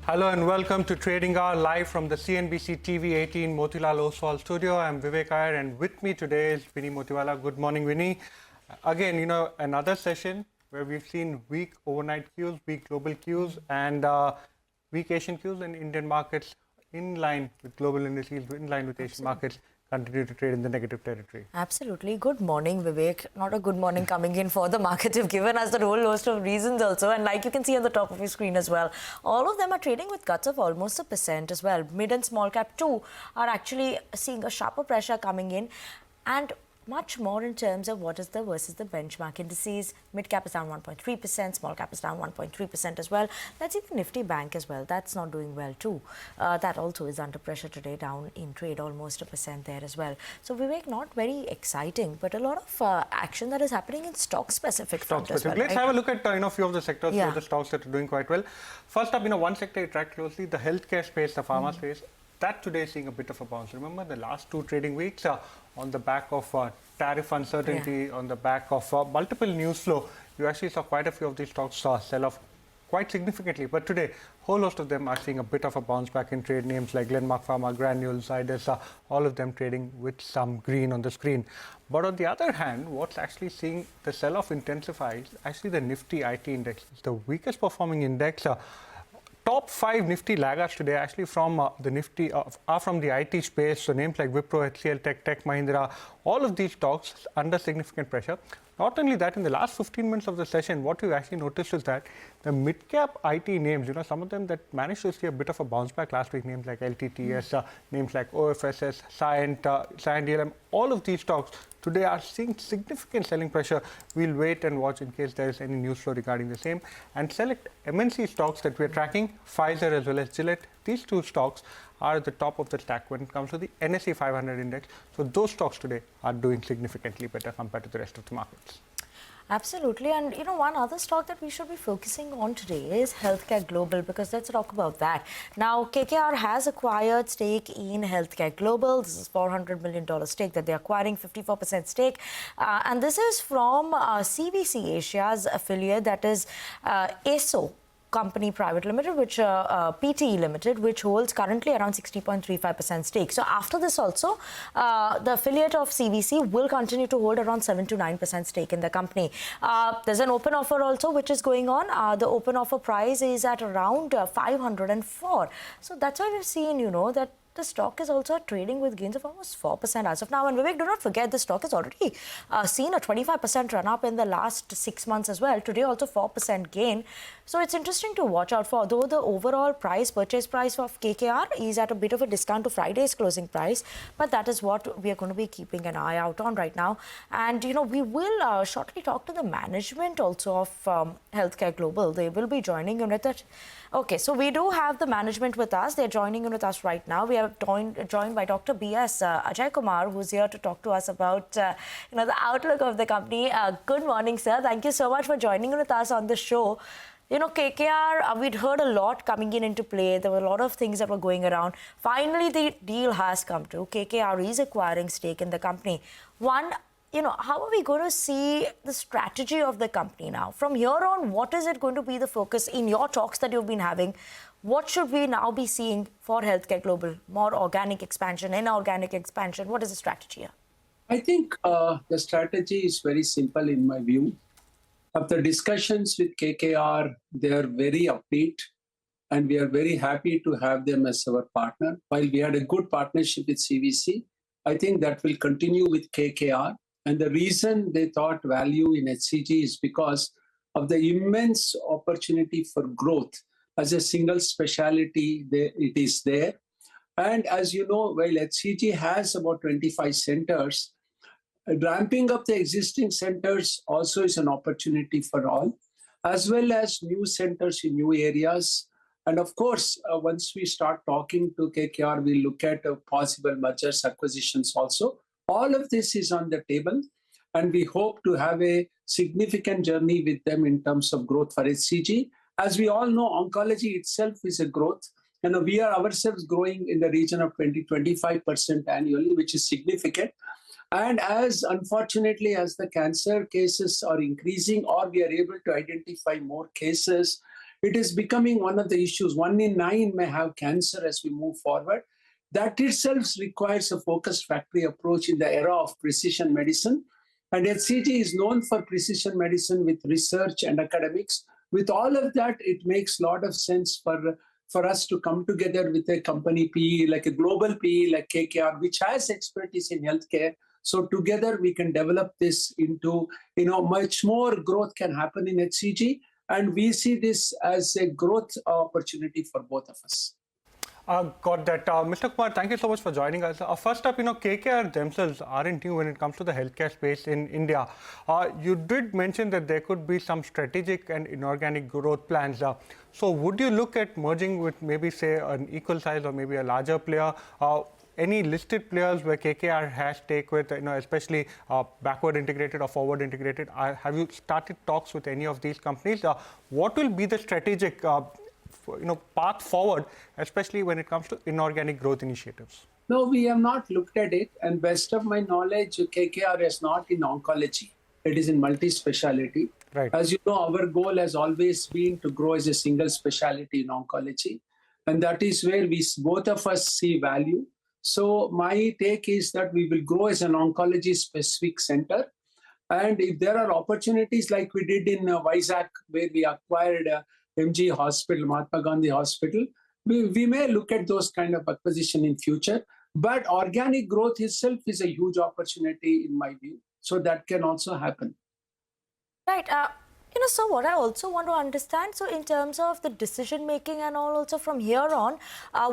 Hello and welcome to Trading Hour live from the CNBC-TV18 Motilal Oswal studio. I'm Vivek Iyer and with me today is Vinny Motiwala. Good morning, Vinny. Again, another session where we've seen weak overnight cues, weak global cues and weak Asian cues, and Indian markets in line with global indices, in line with Asian markets, continue to trade in the negative territory. Absolutely. Good morning, Vivek. Not a good morning coming in for the markets. You've given us the whole host of reasons also. And like you can see on the top of your screen as well, all of them are trading with cuts of almost 1% as well. Mid and small cap too are actually seeing a sharper pressure coming in. And much more in terms of what is the versus the benchmark indices. Mid cap is down 1.3%, small cap is down 1.3% as well. Let's see the Nifty bank as well. That's not doing well too. That also is under pressure today, down in trade almost 1% there as well. So Vivek, not very exciting, but a lot of action that is happening in stock specific front as well. Let's have a look at a few of the sectors, few of the stocks that are doing quite well. First up, one sector I track closely, the healthcare space, the pharma space. That today is seeing a bit of a bounce. Remember the last two trading weeks on the back of tariff uncertainty, on the back of multiple news flow, you actually saw quite a few of these stocks sell off quite significantly. But today, whole host of them are seeing a bit of a bounce back in trade. Names like Glenmark Pharma, Granules, Zydus, all of them trading with some green on the screen. But on the other hand, what's actually seeing the sell-off intensify is actually the Nifty IT index. It's the weakest performing index. Top 5 Nifty laggards today actually from the Nifty are from the IT space. So names like Wipro, HCL Tech Mahindra, all of these stocks under significant pressure. Not only that, in the last 15 minutes of the session, what we've actually noticed is that the mid-cap IT names, some of them that managed to see a bit of a bounce back last week, names like LTTS, names like OFSS, Cyient, DLM, all of these stocks today are seeing significant selling pressure. We'll wait and watch in case there is any news flow regarding the same. And select MNC stocks that we're tracking, Pfizer as well as Gillette, these two stocks are at the top of the stack when it comes to the NSE 500 index. So those stocks today are doing significantly better compared to the rest of the markets. Absolutely. And one other stock that we should be focusing on today is Healthcare Global, because let's talk about that. Now, KKR has acquired stake in Healthcare Global. This is $400 million stake that they're acquiring, 54% stake. And this is from CVC Asia's affiliate, that is ASO Company Private Limited, which PTE Limited, which holds currently around 60.35% stake. So after this also, the affiliate of CVC will continue to hold around 7 to 9% stake in the company. There's an open offer also which is going on. The open offer price is at around 504. So that's why we've seen, that the stock is also trading with gains of almost 4% as of now. And Vivek, do not forget, the stock has already seen a 25% run up in the last 6 months as well. Today also 4% gain. So it's interesting to watch out for. Though the overall purchase price of KKR is at a bit of a discount to Friday's closing price, but that is what we are going to be keeping an eye out on right now. And we will shortly talk to the management also of Healthcare Global. They will be joining in with it. Okay, so we do have the management with us. They're joining in with us right now. We are joined by Dr. B.S. Ajay Kumar, who's here to talk to us about the outlook of the company. Good morning, sir. Thank you so much for joining with us on the show. KKR, we'd heard a lot coming into play. There were a lot of things that were going around. Finally, the deal has come to. KKR is acquiring stake in the company. One, how are we going to see the strategy of the company now? From here on, what is it going to be the focus in your talks that you've been having? What should we now be seeing for Healthcare Global? More organic expansion, inorganic expansion? What is the strategy here? I think the strategy is very simple in my view. After discussions with KKR, they are very upbeat and we are very happy to have them as our partner. While we had a good partnership with CVC, I think that will continue with KKR. And the reason they thought value in HCG is because of the immense opportunity for growth. As a single specialty, it is there. And as you know, while HCG has about 25 centers, ramping up the existing centers also is an opportunity for all, as well as new centers in new areas. And of course, once we start talking to KKR, we look at possible mergers, acquisitions also. All of this is on the table, and we hope to have a significant journey with them in terms of growth for HCG. As we all know, oncology itself is a growth. We are ourselves growing in the region of 20-25% annually, which is significant. And as unfortunately, as the cancer cases are increasing, or we are able to identify more cases, It is becoming one of the issues. 1 in 9 may have cancer as we move forward. That itself requires a focused factory approach in the era of precision medicine. And HCG is known for precision medicine with research and academics. With all of that, it makes a lot of sense for us to come together with a company PE, like a global PE like KKR, which has expertise in healthcare. So together we can develop this into, much more growth can happen in HCG. And we see this as a growth opportunity for both of us. Got that. Mr. Kumar, thank you so much for joining us. First up, KKR themselves aren't new when it comes to the healthcare space in India. You did mention that there could be some strategic and inorganic growth plans. So would you look at merging with maybe, say, an equal size or maybe a larger player? Any listed players where KKR has stake with, especially backward integrated or forward integrated? Have you started talks with any of these companies? What will be the strategic path forward, especially when it comes to inorganic growth initiatives? No, we have not looked at it. And best of my knowledge, KKR is not in oncology. It is in multi-speciality. Right. As you know, our goal has always been to grow as a single specialty in oncology. And that is where both of us see value. So my take is that we will grow as an oncology-specific center. And if there are opportunities like we did in Vizag, where we acquired MG Hospital, Mahatma Gandhi Hospital, we may look at those kind of acquisition in future. But organic growth itself is a huge opportunity in my view. So that can also happen. Right. So what I also want to understand, so in terms of the decision making and all also from here on,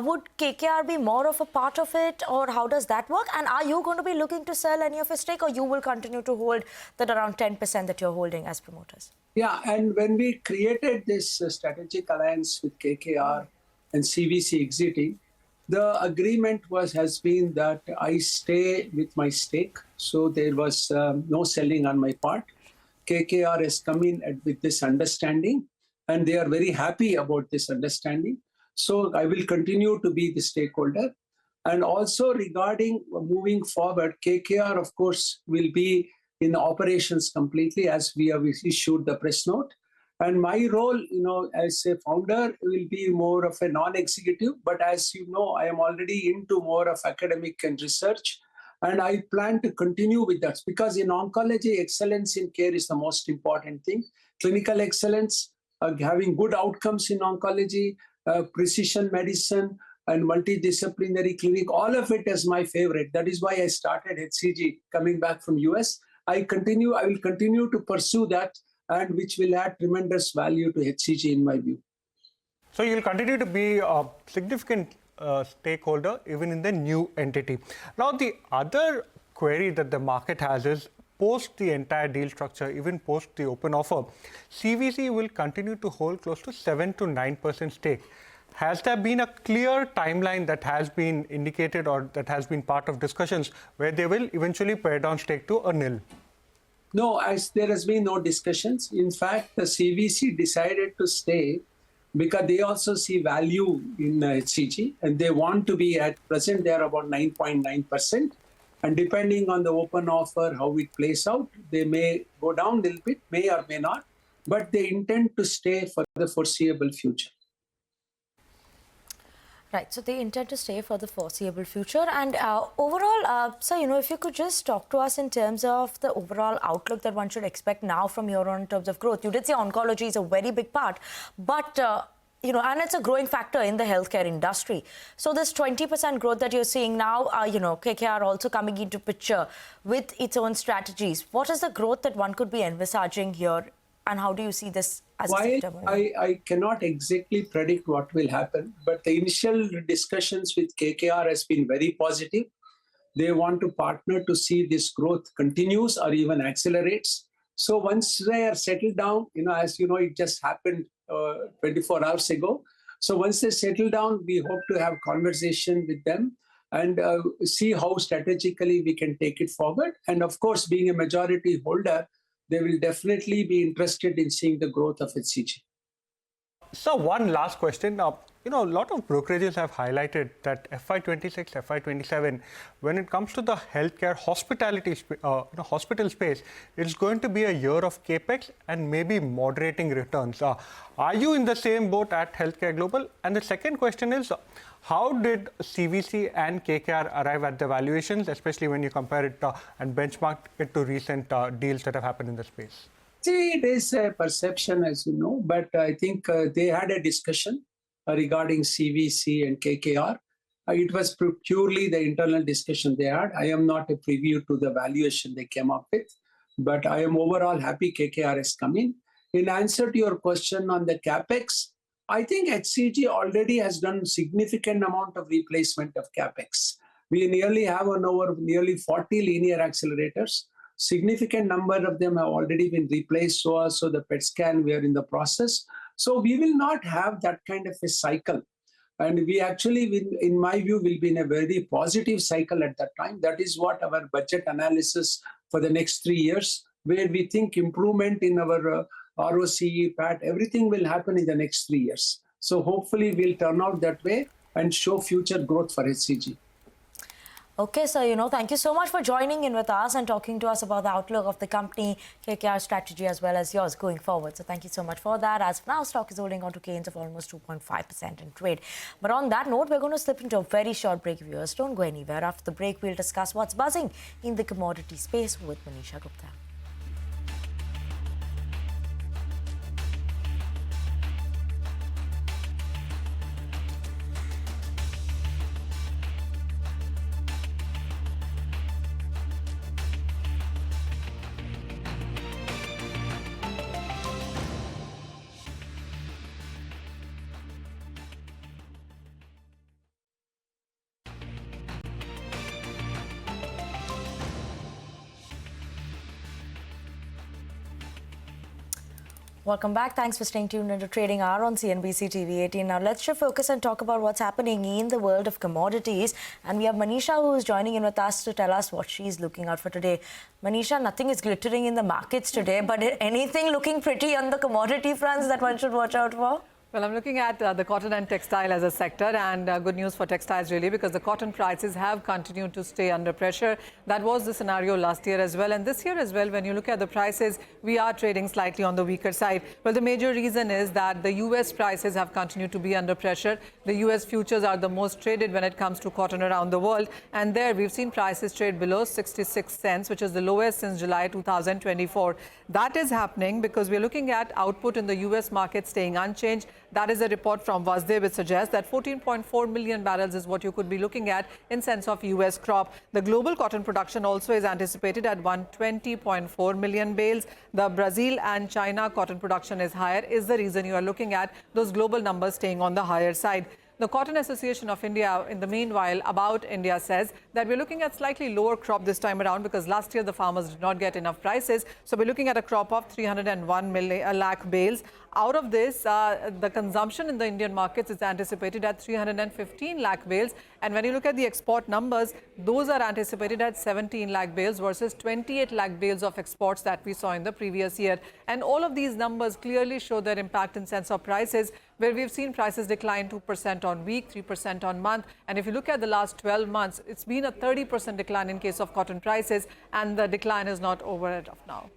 would KKR be more of a part of it, or how does that work? And are you going to be looking to sell any of your stake, or you will continue to hold that around 10% that you're holding as promoters? Yeah, and when we created this strategic alliance with KKR and CVC exiting, the agreement has been that I stay with my stake. So there was no selling on my part. KKR has come in with this understanding, and they are very happy about this understanding. So I will continue to be the stakeholder. And also regarding moving forward, KKR, of course, will be in operations completely as we have issued the press note. And my role, as a founder will be more of a non-executive. But as you know, I am already into more of academic and research. And I plan to continue with that because in oncology, excellence in care is the most important thing. Clinical excellence, having good outcomes in oncology, precision medicine, and multidisciplinary clinic, all of it is my favorite. That is why I started HCG coming back from US. I will continue to pursue that, and which will add tremendous value to HCG in my view. So you'll continue to be a significant stakeholder even in the new entity. Now, the other query that the market has is post the entire deal structure, even post the open offer, CVC will continue to hold close to 7 to 9% stake. Has there been a clear timeline that has been indicated or that has been part of discussions where they will eventually pare down stake to a nil? No, as there has been no discussions. In fact, the CVC decided to stay because they also see value in HCG, and they want to be at present, they are about 9.9%. And depending on the open offer, how it plays out, they may go down a little bit, may or may not, but they intend to stay for the foreseeable future. Right, so they intend to stay for the foreseeable future. And overall, so, if you could just talk to us in terms of the overall outlook that one should expect now from here on in terms of growth. You did say oncology is a very big part, but, and it's a growing factor in the healthcare industry. So this 20% growth that you're seeing now, KKR also coming into picture with its own strategies. What is the growth that one could be envisaging here, and how do you see this as a sector? I cannot exactly predict what will happen, but the initial discussions with KKR has been very positive. They want to partner to see this growth continues or even accelerates. So once they are settled down, as you know, it just happened 24 hours ago. So once they settle down, we hope to have conversation with them and see how strategically we can take it forward. And of course, being a majority holder, they will definitely be interested in seeing the growth of HCG. So one last question. A lot of brokerages have highlighted that FY26, FY27, when it comes to the healthcare hospitality, hospital space, it's going to be a year of capex and maybe moderating returns. Are you in the same boat at Healthcare Global? And the second question is, how did CVC and KKR arrive at the valuations, especially when you compare it and benchmark it to recent deals that have happened in the space? See, it is a perception, as you know, but I think they had a discussion regarding CVC and KKR. It was purely the internal discussion they had. I am not a preview to the valuation they came up with, but I am overall happy KKR has come in. In answer to your question on the CapEx, I think HCG already has done significant amount of replacement of CapEx. We nearly have nearly 40 linear accelerators. Significant number of them have already been replaced. So the PET scan, we are in the process. So we will not have that kind of a cycle. And we actually, in my view, will be in a very positive cycle at that time. That is what our budget analysis for the next 3 years, where we think improvement in our ROCE, PAT, everything will happen in the next 3 years. So hopefully we'll turn out that way and show future growth for HCG. Okay, so, thank you so much for joining in with us and talking to us about the outlook of the company, KKR strategy, as well as yours going forward. So thank you so much for that. As of now, stock is holding on to gains of almost 2.5% in trade. But on that note, we're going to slip into a very short break. Viewers, don't go anywhere. After the break, we'll discuss what's buzzing in the commodity space with Manisha Gupta. Welcome back. Thanks for staying tuned into Trading Hour on CNBC-TV18. Now, let's shift focus and talk about what's happening in the world of commodities. And we have Manisha, who is joining in with us to tell us what she's looking out for today. Manisha, nothing is glittering in the markets today, but anything looking pretty on the commodity fronts that one should watch out for? Well, I'm looking at the cotton and textile as a sector, and good news for textiles really, because the cotton prices have continued to stay under pressure. That was the scenario last year as well, and this year as well. When you look at the prices, we are trading slightly on the weaker side. Well, the major reason is that the US prices have continued to be under pressure. The US futures are the most traded when it comes to cotton around the world, and there we've seen prices trade below 66 cents, which is the lowest since July 2024. That is happening because we're looking at output in the US market staying unchanged. That is a report from Madhya, which suggests that 14.4 million barrels is what you could be looking at in sense of US crop. The global cotton production also is anticipated at 120.4 million bales. The Brazil and China cotton production is higher, is the reason you are looking at those global numbers staying on the higher side. The Cotton Association of India, in the meanwhile, about India says that we're looking at slightly lower crop this time around because last year the farmers did not get enough prices. So we're looking at a crop of 301 lakh bales. Out of this, the consumption in the Indian markets is anticipated at 315 lakh bales. And when you look at the export numbers, those are anticipated at 17 lakh bales versus 28 lakh bales of exports that we saw in the previous year. And all of these numbers clearly show their impact in sense of prices, where we've seen prices decline 2% on week, 3% on month. And if you look at the last 12 months, it's been a 30% decline in case of cotton prices, and the decline is not over as of now.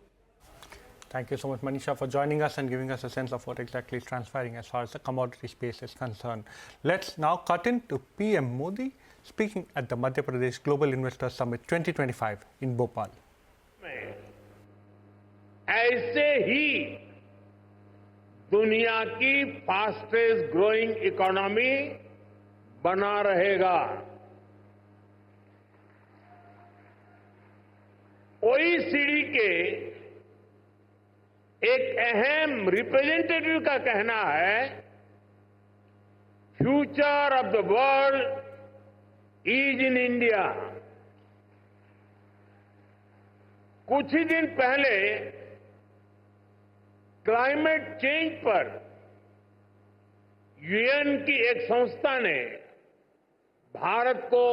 Thank you so much, Manisha, for joining us and giving us a sense of what exactly is transpiring as far as the commodity space is concerned. Let's now cut into PM Modi speaking at the Madhya Pradesh Global Investor Summit 2025 in Bhopal. ऐसे ही दुनिया की fastest growing economy बना रहेगा। OECD के एक अहम representative का कहना है, future of the world is in India. कुछ ही दिन पहले क्लाइमेट चेंज पर यूएन की एक संस्था ने भारत को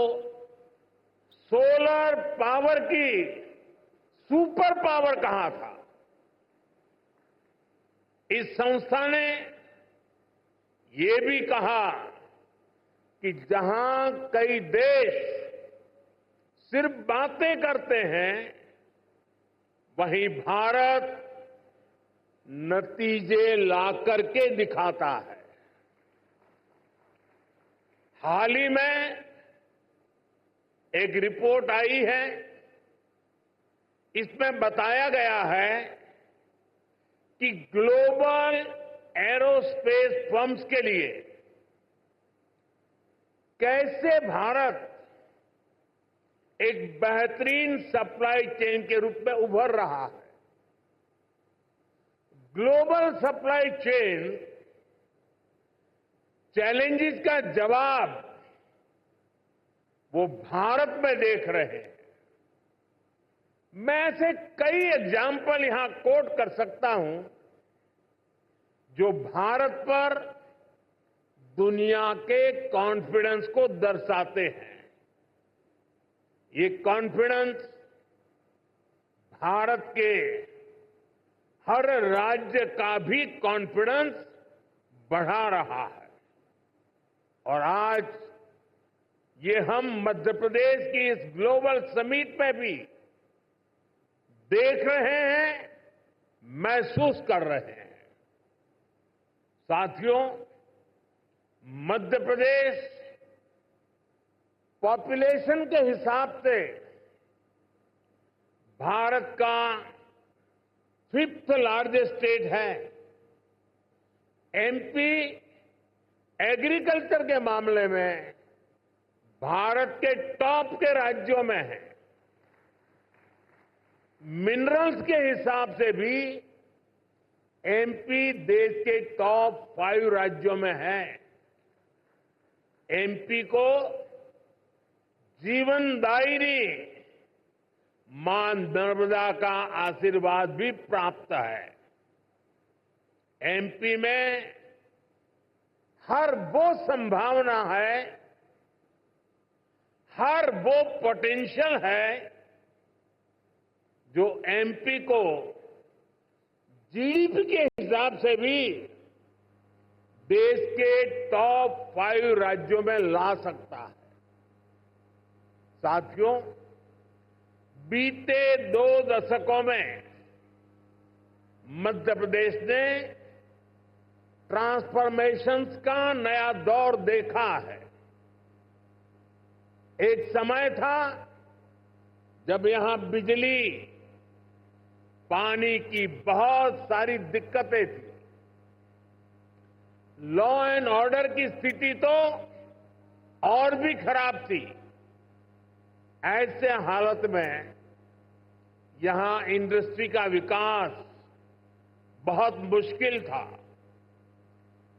सोलर पावर की सुपर पावर कहा था। इस संस्था ने ये भी कहा कि जहां कई देश सिर्फ बातें करते हैं, वहीं भारत नतीजे ला करके दिखाता है। हाल ही में एक रिपोर्ट आई है, इसमें बताया गया है कि ग्लोबल एरोस्पेस फर्म्स के लिए कैसे भारत एक बेहतरीन सप्लाई चेन के रूप में उभर रहा है। ग्लोबल सप्लाई चेन चैलेंजेस का जवाब वो भारत में देख रहे हैं। मैं ऐसे कई एग्जाम्पल यहां कोट कर सकता हूं जो भारत पर दुनिया के कॉन्फिडेंस को दर्शाते हैं। ये कॉन्फिडेंस भारत के हर राज्य का भी कॉन्फिडेंस बढ़ा रहा है। और आज ये हम मध्य प्रदेश की इस ग्लोबल समिट में भी देख रहे हैं, महसूस कर रहे हैं। साथियों, मध्य प्रदेश पॉपुलेशन के हिसाब से भारत का 5th लार्जेस्ट स्टेट है। एमपी एग्रीकल्चर के मामले में भारत के टॉप के राज्यों में है। मिनरल्स के हिसाब से भी एमपी देश के टॉप 5 राज्यों में है। एमपी को जीवनदायिनी मां नर्मदा का आशीर्वाद भी प्राप्त है। एमपी में हर वो संभावना है, हर वो पोटेंशियल है जो एमपी को जीडीपी के हिसाब से भी देश के टॉप 5 राज्यों में ला सकता है। साथियों, बीते 2 दशकों में मध्य प्रदेश ने ट्रांसफॉर्मेशंस का नया दौर देखा है। एक समय था जब यहां बिजली, पानी की बहुत सारी दिक्कतें थी। लॉ एंड ऑर्डर की स्थिति तो और भी खराब थी। ऐसे हालत में यहां इंडस्ट्री का विकास बहुत मुश्किल था।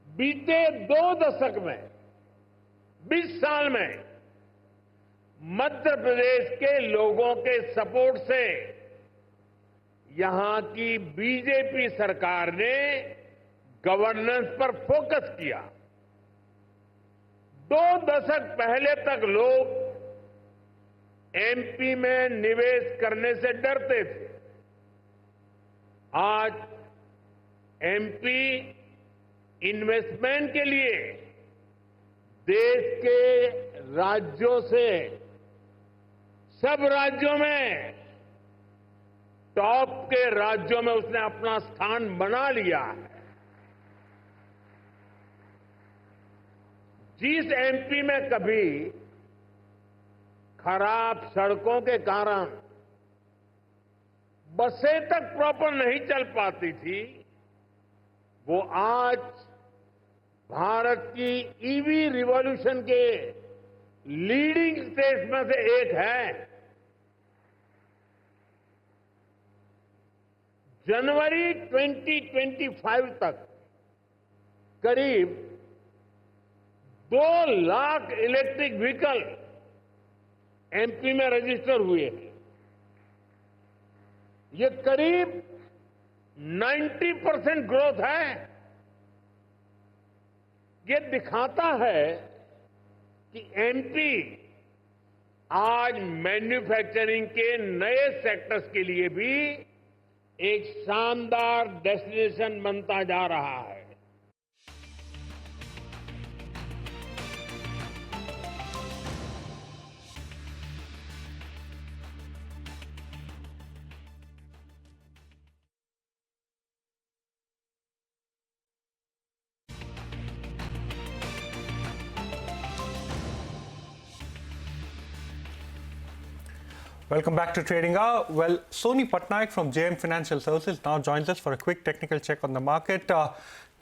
बीते 2 दशक में, 20 साल में मध्य प्रदेश के लोगों के सपोर्ट से यहां की बीजेपी सरकार ने गवर्नेंस पर फोकस किया। 2 दशक पहले तक लोग एमपी में निवेश करने से डरते थे। आज एमपी इन्वेस्टमेंट के लिए देश के राज्यों से सब राज्यों में टॉप के राज्यों में उसने अपना स्थान बना लिया है। जिस एमपी में कभी खराब सड़कों के कारण बसें तक प्रॉपर नहीं चल पाती थी, वो आज भारत की ईवी रिवॉल्यूशन के लीडिंग स्टेट्स में से एक है। जनवरी 2025 तक करीब 2 लाख इलेक्ट्रिक व्हीकल एमपी में रजिस्टर हुए हैं। ये करीब 90% ग्रोथ है। ये दिखाता है कि एमपी आज मैन्युफैक्चरिंग के नए सेक्टर्स के लिए भी एक शानदार डेस्टिनेशन बनता जा रहा है। Welcome back to Trading Hour. Well, Soni Patnaik from JM Financial Services now joins us for a quick technical check on the market.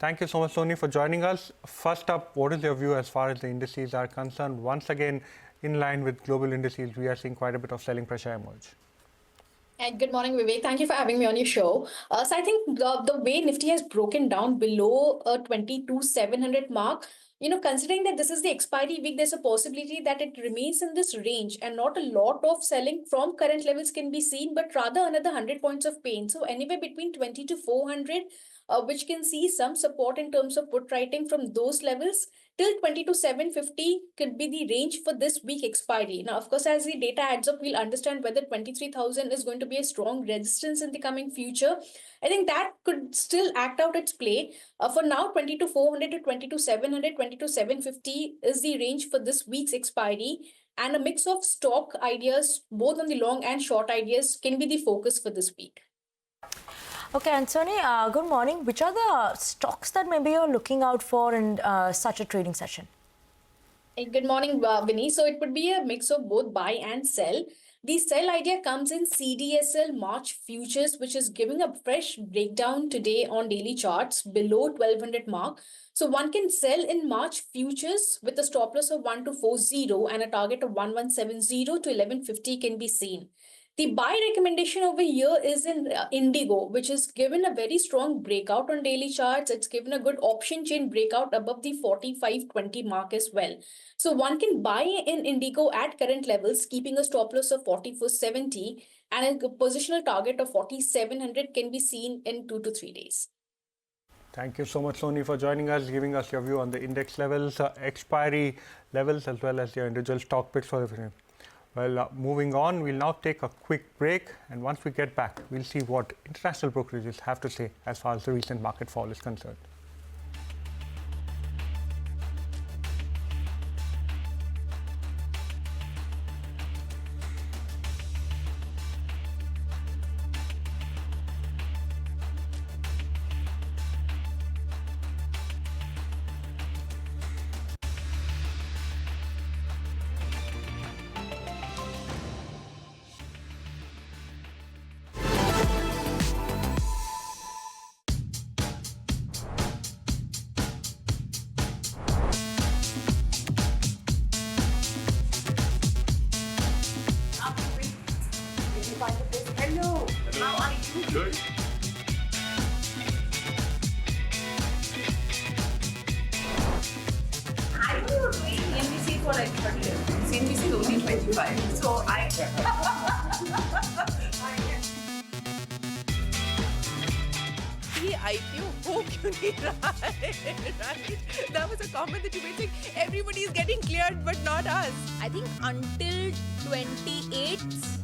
Thank you so much, Soni, for joining us. First up, what is your view as far as the indices are concerned? Once again, in line with global indices, we are seeing quite a bit of selling pressure emerge. And good morning, Vivek. Thank you for having me on your show. So I think the way Nifty has broken down below a 22,700 mark, considering that this is the expiry week, there's a possibility that it remains in this range and not a lot of selling from current levels can be seen, but rather another 100 points of pain. So anywhere between 20 to 400, which can see some support in terms of put writing from those levels. Till 20 to 750 could be the range for this week expiry. Now, of course, as the data adds up, we'll understand whether 23,000 is going to be a strong resistance in the coming future. I think that could still act out its play. For now, 20 to 400 to 20 to 700, 20 to 750 is the range for this week's expiry. And a mix of stock ideas, both on the long and short ideas, can be the focus for this week. Okay, and Soni, good morning. Which are the stocks that maybe you're looking out for in such a trading session? Hey, good morning, Vinny. So it would be a mix of both buy and sell. The sell idea comes in CDSL March futures, which is giving a fresh breakdown today on daily charts below 1200 mark. So one can sell in March futures with a stop loss of 1240 and a target of 1170 to 1150 can be seen. The buy recommendation over here is in Indigo, which has given a very strong breakout on daily charts. It's given a good option chain breakout above the 45.20 mark as well. So one can buy in Indigo at current levels, keeping a stop loss of 44.70 and a positional target of 4700 can be seen in 2 to 3 days. Thank you so much, Soni, for joining us, giving us your view on the index levels, expiry levels, as well as your individual stock picks for the day. Well, moving on, we'll now take a quick break, and once we get back, we'll see what international brokerages have to say as far as the recent market fall is concerned. Hello. How are you? Good. I know you're doing CNBC for like 30 years. CNBC is only 25. So I IPO ho kyun nahi raha hai, right? That was a comment that you made saying everybody is getting cleared but not us. I think until 28th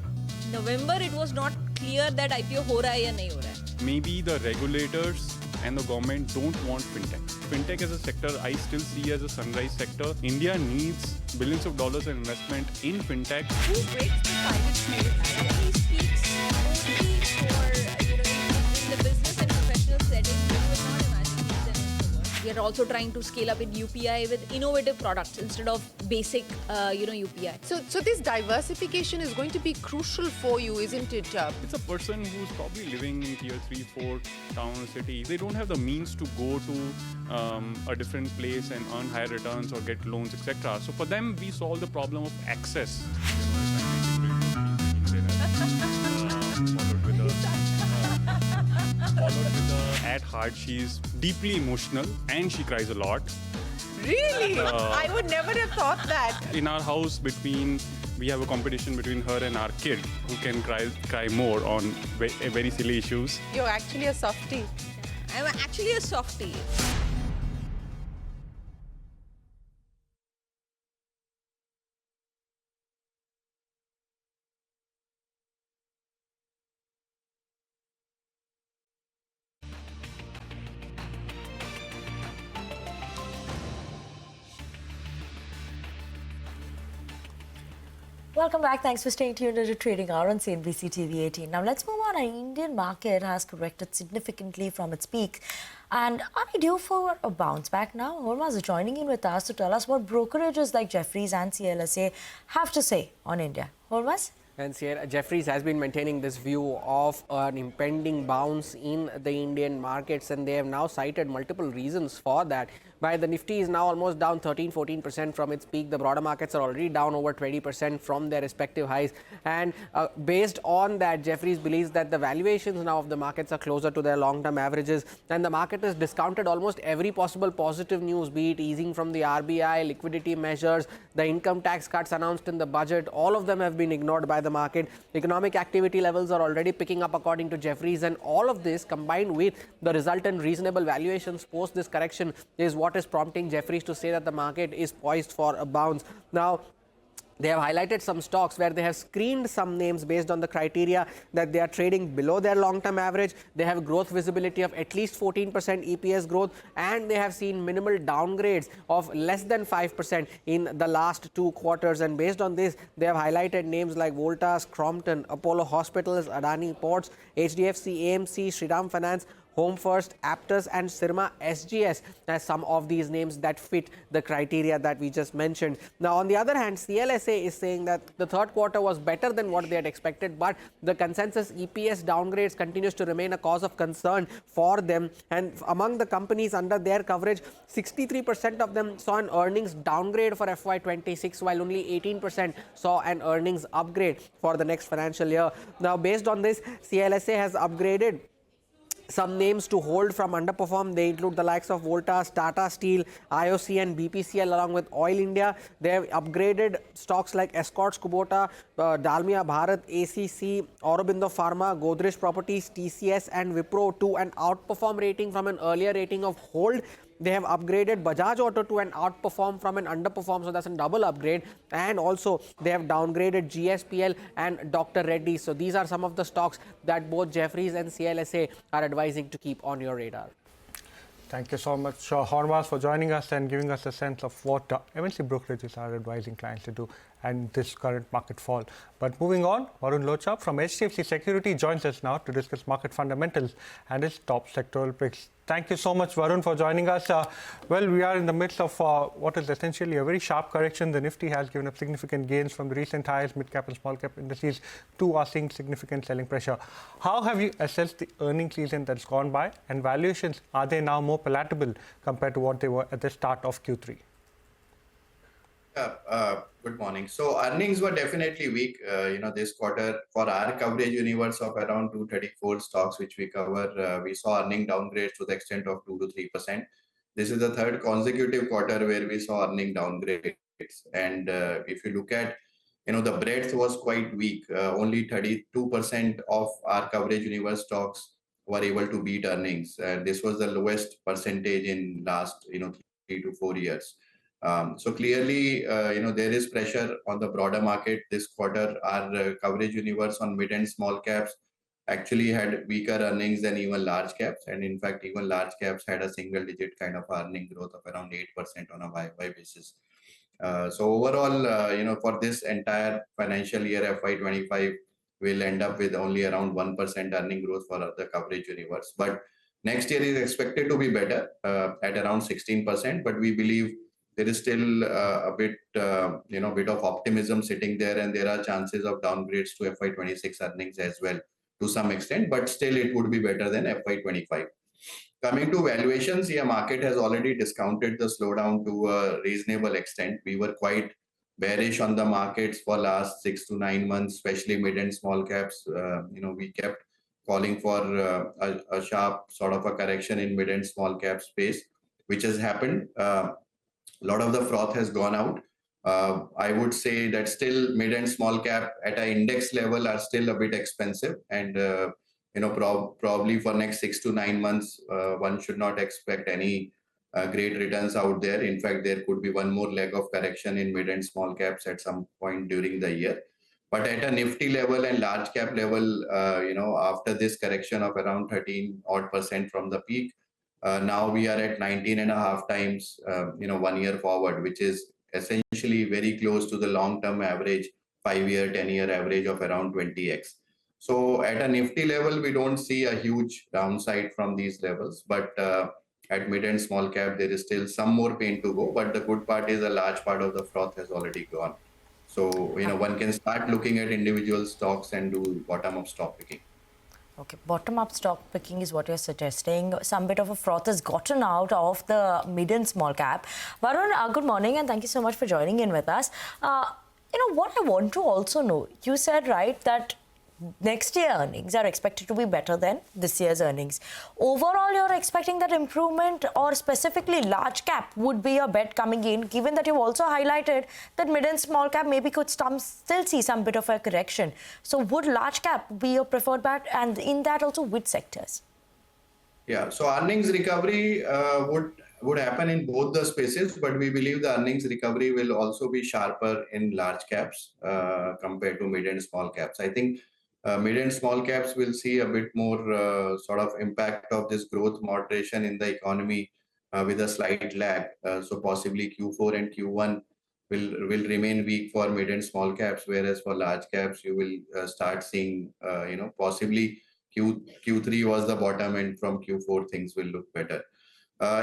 November it was not clear that IPO ho raha hai ya nahi ho raha hai. Maybe the regulators and the government don't want fintech. Fintech as a sector I still see as a sunrise sector. India needs billions of dollars in investment in fintech. Who breaks the silence period? He speaks only for in the business and professional setting. You will not imagine he's an introvert. We are also trying to scale up in UPI with innovative products instead of basic UPI. So this diversification is going to be crucial for you, isn't it? It's a person who's probably living in tier 3, 4 town or city. They don't have the means to go to a different place and earn higher returns or get loans, etc. So for them, we solve the problem of access. Followed with the at heart, she's deeply emotional and she cries a lot. Really? I would never have thought that. In our house, we have a competition between her and our kid who can cry more on very silly issues. You're actually a softie. I'm actually a softie. Welcome back. Thanks for staying tuned to Trading Hour on CNBC-TV18. Now let's move on. Our Indian market has corrected significantly from its peak. And are we due for a bounce back now? Hormaz is joining in with us to tell us what brokerages like Jefferies and CLSA have to say on India. Hormaz? And Jeffries has been maintaining this view of an impending bounce in the Indian markets, and they have now cited multiple reasons for that. While the Nifty is now almost down 13-14% from its peak, the broader markets are already down over 20% from their respective highs. And based on that, Jeffries believes that the valuations now of the markets are closer to their long-term averages, and the market has discounted almost every possible positive news, be it easing from the RBI, liquidity measures, the income tax cuts announced in the budget. All of them have been ignored by the market. Economic activity levels are already picking up according to Jeffries, and all of this combined with the resultant reasonable valuations post this correction is what is prompting Jeffries to say that the market is poised for a bounce. Now, they have highlighted some stocks where they have screened some names based on the criteria that they are trading below their long-term average. They have growth visibility of at least 14% EPS growth, and they have seen minimal downgrades of less than 5% in the last 2 quarters. And based on this, they have highlighted names like Voltas, Crompton, Apollo Hospitals, Adani Ports, HDFC, AMC, Shriram Finance, Home First, Aptus and Sirma SGS as some of these names that fit the criteria that we just mentioned. Now, on the other hand, CLSA is saying that the third quarter was better than what they had expected, but the consensus EPS downgrades continues to remain a cause of concern for them. And among the companies under their coverage, 63% of them saw an earnings downgrade for FY26, while only 18% saw an earnings upgrade for the next financial year. Now, based on this, CLSA has upgraded some names to hold from underperform. They include the likes of Voltas, Tata Steel, IOC and BPCL along with Oil India. They have upgraded stocks like Escorts Kubota, Dalmia Bharat, ACC, Aurobindo Pharma, Godrej Properties, TCS and Wipro to an outperform rating from an earlier rating of hold. They have upgraded Bajaj Auto to an outperform from an underperform, so that's a double upgrade. And also they have downgraded GSPL and Dr. Reddy. So these are some of the stocks that both Jeffries and CLSA are advising to keep on your radar. Thank you so much, Hormas, for joining us and giving us a sense of what MNC brokerages are advising clients to do and this current market fall. But moving on, Varun Locha from HDFC Security joins us now to discuss market fundamentals and his top sectoral picks. Thank you so much, Varun, for joining us. Well, we are in the midst of what is essentially a very sharp correction. The Nifty has given up significant gains from the recent highs. Mid-cap and small-cap indices too are seeing significant selling pressure. How have you assessed the earnings season that's gone by, and valuations, are they now more palatable compared to what they were at the start of Q3? Good morning. So earnings were definitely weak, this quarter. For our coverage universe of around 234 stocks, which we cover, we saw earning downgrades to the extent of 2 to 3%. This is the third consecutive quarter where we saw earning downgrades. And if you look at, the breadth was quite weak. Only 32% of our coverage universe stocks were able to beat earnings. This was the lowest percentage in last, 3 to 4 years. So clearly, there is pressure on the broader market this quarter. Our coverage universe on mid and small caps actually had weaker earnings than even large caps. And in fact, even large caps had a single digit kind of earning growth of around 8% on a YY basis. So overall, for this entire financial year, FY25, we'll end up with only around 1% earning growth for the coverage universe. But next year is expected to be better at around 16%. But we believe there is still a bit of optimism sitting there, and there are chances of downgrades to FY26 earnings as well to some extent, but still it would be better than FY25. Coming to valuations, market has already discounted the slowdown to a reasonable extent. We were quite bearish on the markets for last 6 to 9 months, especially mid and small caps. We kept calling for a sharp sort of a correction in mid and small cap space, which has happened. A lot of the froth has gone out. I would say that still mid and small cap at an index level are still a bit expensive, and probably for next 6 to 9 months, one should not expect any great returns out there. In fact, there could be one more leg of correction in mid and small caps at some point during the year. But at a Nifty level and large cap level, after this correction of around 13% from the peak, now we are at 19.5 times, 1 year forward, which is essentially very close to the long-term average, 5-year, 10-year average of around 20x. So at a Nifty level, we don't see a huge downside from these levels. But at mid and small cap, there is still some more pain to go. But the good part is a large part of the froth has already gone. So, one can start looking at individual stocks and do bottom-up stock picking. Okay, bottom-up stock picking is what you're suggesting. Some bit of a froth has gotten out of the mid and small cap. Varun, good morning and thank you so much for joining in with us. What I want to also know, you said, right, that next year earnings are expected to be better than this year's earnings. Overall, you're expecting that improvement, or specifically large cap would be a bet coming in, given that you've also highlighted that mid and small cap maybe could still see some bit of a correction. So would large cap be your preferred bet, and in that also which sectors? Yeah, so earnings recovery would happen in both the spaces, but we believe the earnings recovery will also be sharper in large caps compared to mid and small caps. I think mid and small caps will see a bit more sort of impact of this growth moderation in the economy with a slight lag. So possibly Q4 and Q1 will remain weak for mid and small caps, whereas for large caps you will start seeing possibly Q3 was the bottom, and from Q4 things will look better.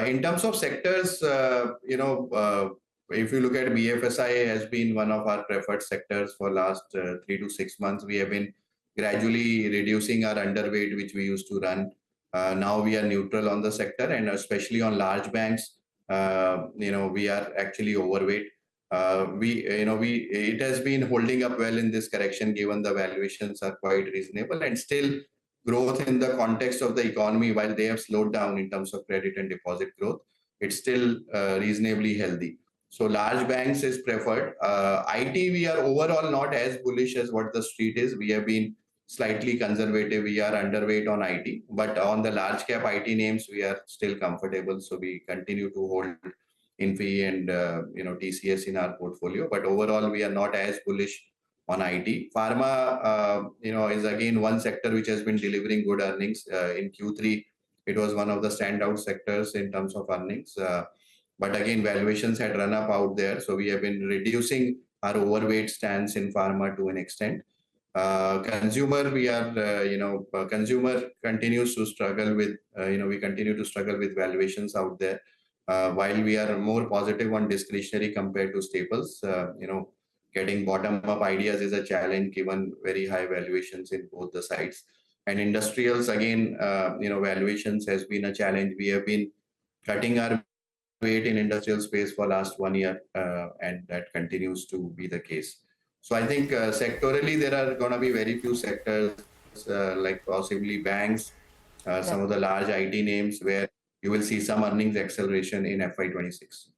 In terms of sectors, if you look at BFSI has been one of our preferred sectors for last 3 to 6 months. We have been gradually reducing our underweight, which we used to run. Now we are neutral on the sector, and especially on large banks, we are actually overweight. It has been holding up well in this correction, given the valuations are quite reasonable, and still growth in the context of the economy, while they have slowed down in terms of credit and deposit growth, it's still reasonably healthy. So large banks is preferred. IT, we are overall not as bullish as what the street is. We have been slightly conservative. We are underweight on IT, but on the large cap IT names, we are still comfortable. So we continue to hold Infi and TCS in our portfolio, but overall we are not as bullish on IT. Pharma, is again one sector which has been delivering good earnings. In Q3, it was one of the standout sectors in terms of earnings. But again, valuations had run up out there. So we have been reducing our overweight stance in pharma to an extent. Consumer, consumer continues to struggle with, we continue to struggle with valuations out there. While we are more positive on discretionary compared to staples, getting bottom-up ideas is a challenge given very high valuations in both the sides. And industrials, again, valuations has been a challenge. We have been cutting our weight in industrial space for last 1 year, and that continues to be the case. So I think sectorally, there are going to be very few sectors like possibly banks, some of the large IT names where you will see some earnings acceleration in FY26.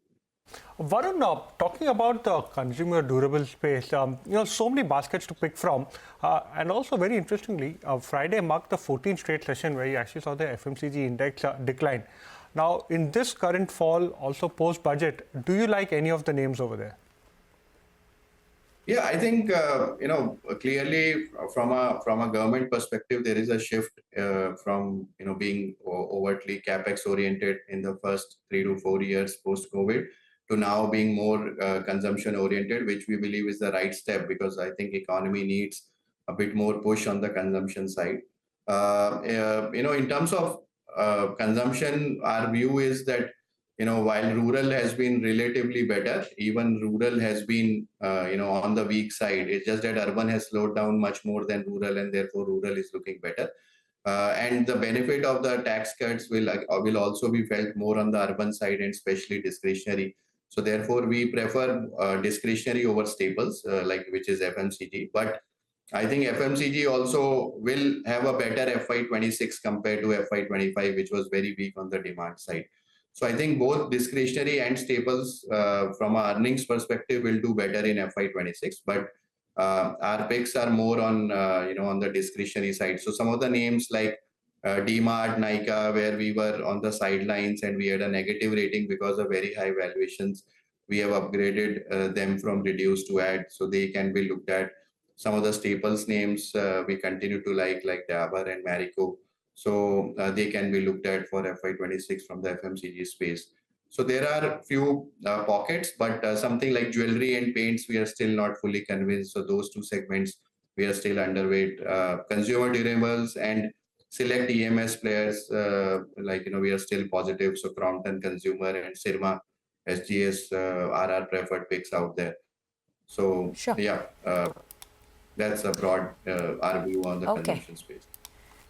Varun, talking about the consumer durable space, so many baskets to pick from. And also very interestingly, Friday marked the 14th straight session where you actually saw the FMCG index decline. Now, in this current fall, also post-budget, do you like any of the names over there? Yeah, I think, clearly from a government perspective, there is a shift from, being overtly CapEx oriented in the first 3 to 4 years post-COVID to now being more consumption oriented, which we believe is the right step, because I think economy needs a bit more push on the consumption side. In terms of consumption, our view is that, while rural has been relatively better, even rural has been, on the weak side. It's just that urban has slowed down much more than rural, and therefore rural is looking better. And the benefit of the tax cuts will also be felt more on the urban side, and especially discretionary. So therefore, we prefer discretionary over staples, which is FMCG. But I think FMCG also will have a better FY26 compared to FY25, which was very weak on the demand side. So I think both discretionary and staples, from an earnings perspective, will do better in FY26. But our picks are more on, on the discretionary side. So some of the names like DMart, Nykaa, where we were on the sidelines and we had a negative rating because of very high valuations, we have upgraded them from reduced to add, so they can be looked at. Some of the staples names we continue to like Dabur and Marico. So they can be looked at for FY26 from the FMCG space. So there are few pockets, but something like jewelry and paints, we are still not fully convinced. So those two segments, we are still underweight. Consumer durables and select EMS players, we are still positive. So Crompton Consumer and Sirma, SGS are our preferred picks out there. So Sure. yeah, that's a broad our view on the consumption space.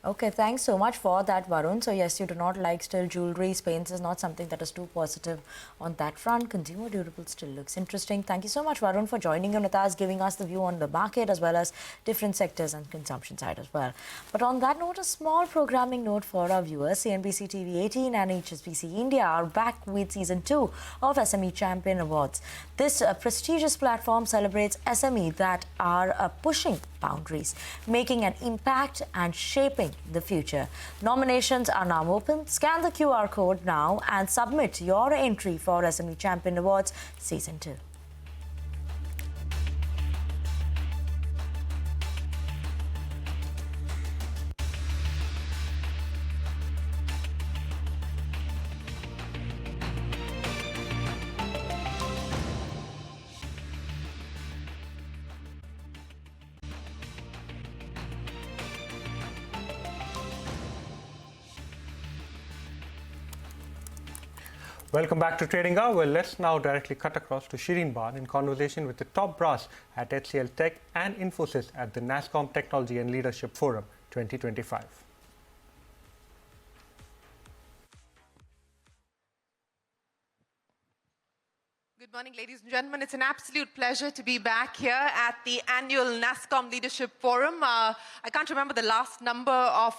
Okay, thanks so much for that, Varun. So yes, you do not like still jewelry. Spain is not something that is too positive on that front. Consumer durable still looks interesting. Thank you so much, Varun, for joining in with us, giving us the view on the market as well as different sectors and consumption side as well. But on that note, a small programming note for our viewers. CNBC-TV18 and HSBC India are back with Season 2 of SME Champion Awards. This prestigious platform celebrates SME that are pushing boundaries, making an impact and shaping the future. Nominations are now open. Scan the QR code now and submit your entry for SME Champion Awards Season 2. Welcome back to Trading Hour. Well, let's now directly cut across to Shireen Bhan in conversation with the top brass at HCL Tech and Infosys at the Nasscom Technology and Leadership Forum 2025. Good morning, ladies and gentlemen. It's an absolute pleasure to be back here at the annual Nasscom Leadership Forum. I can't remember the last number of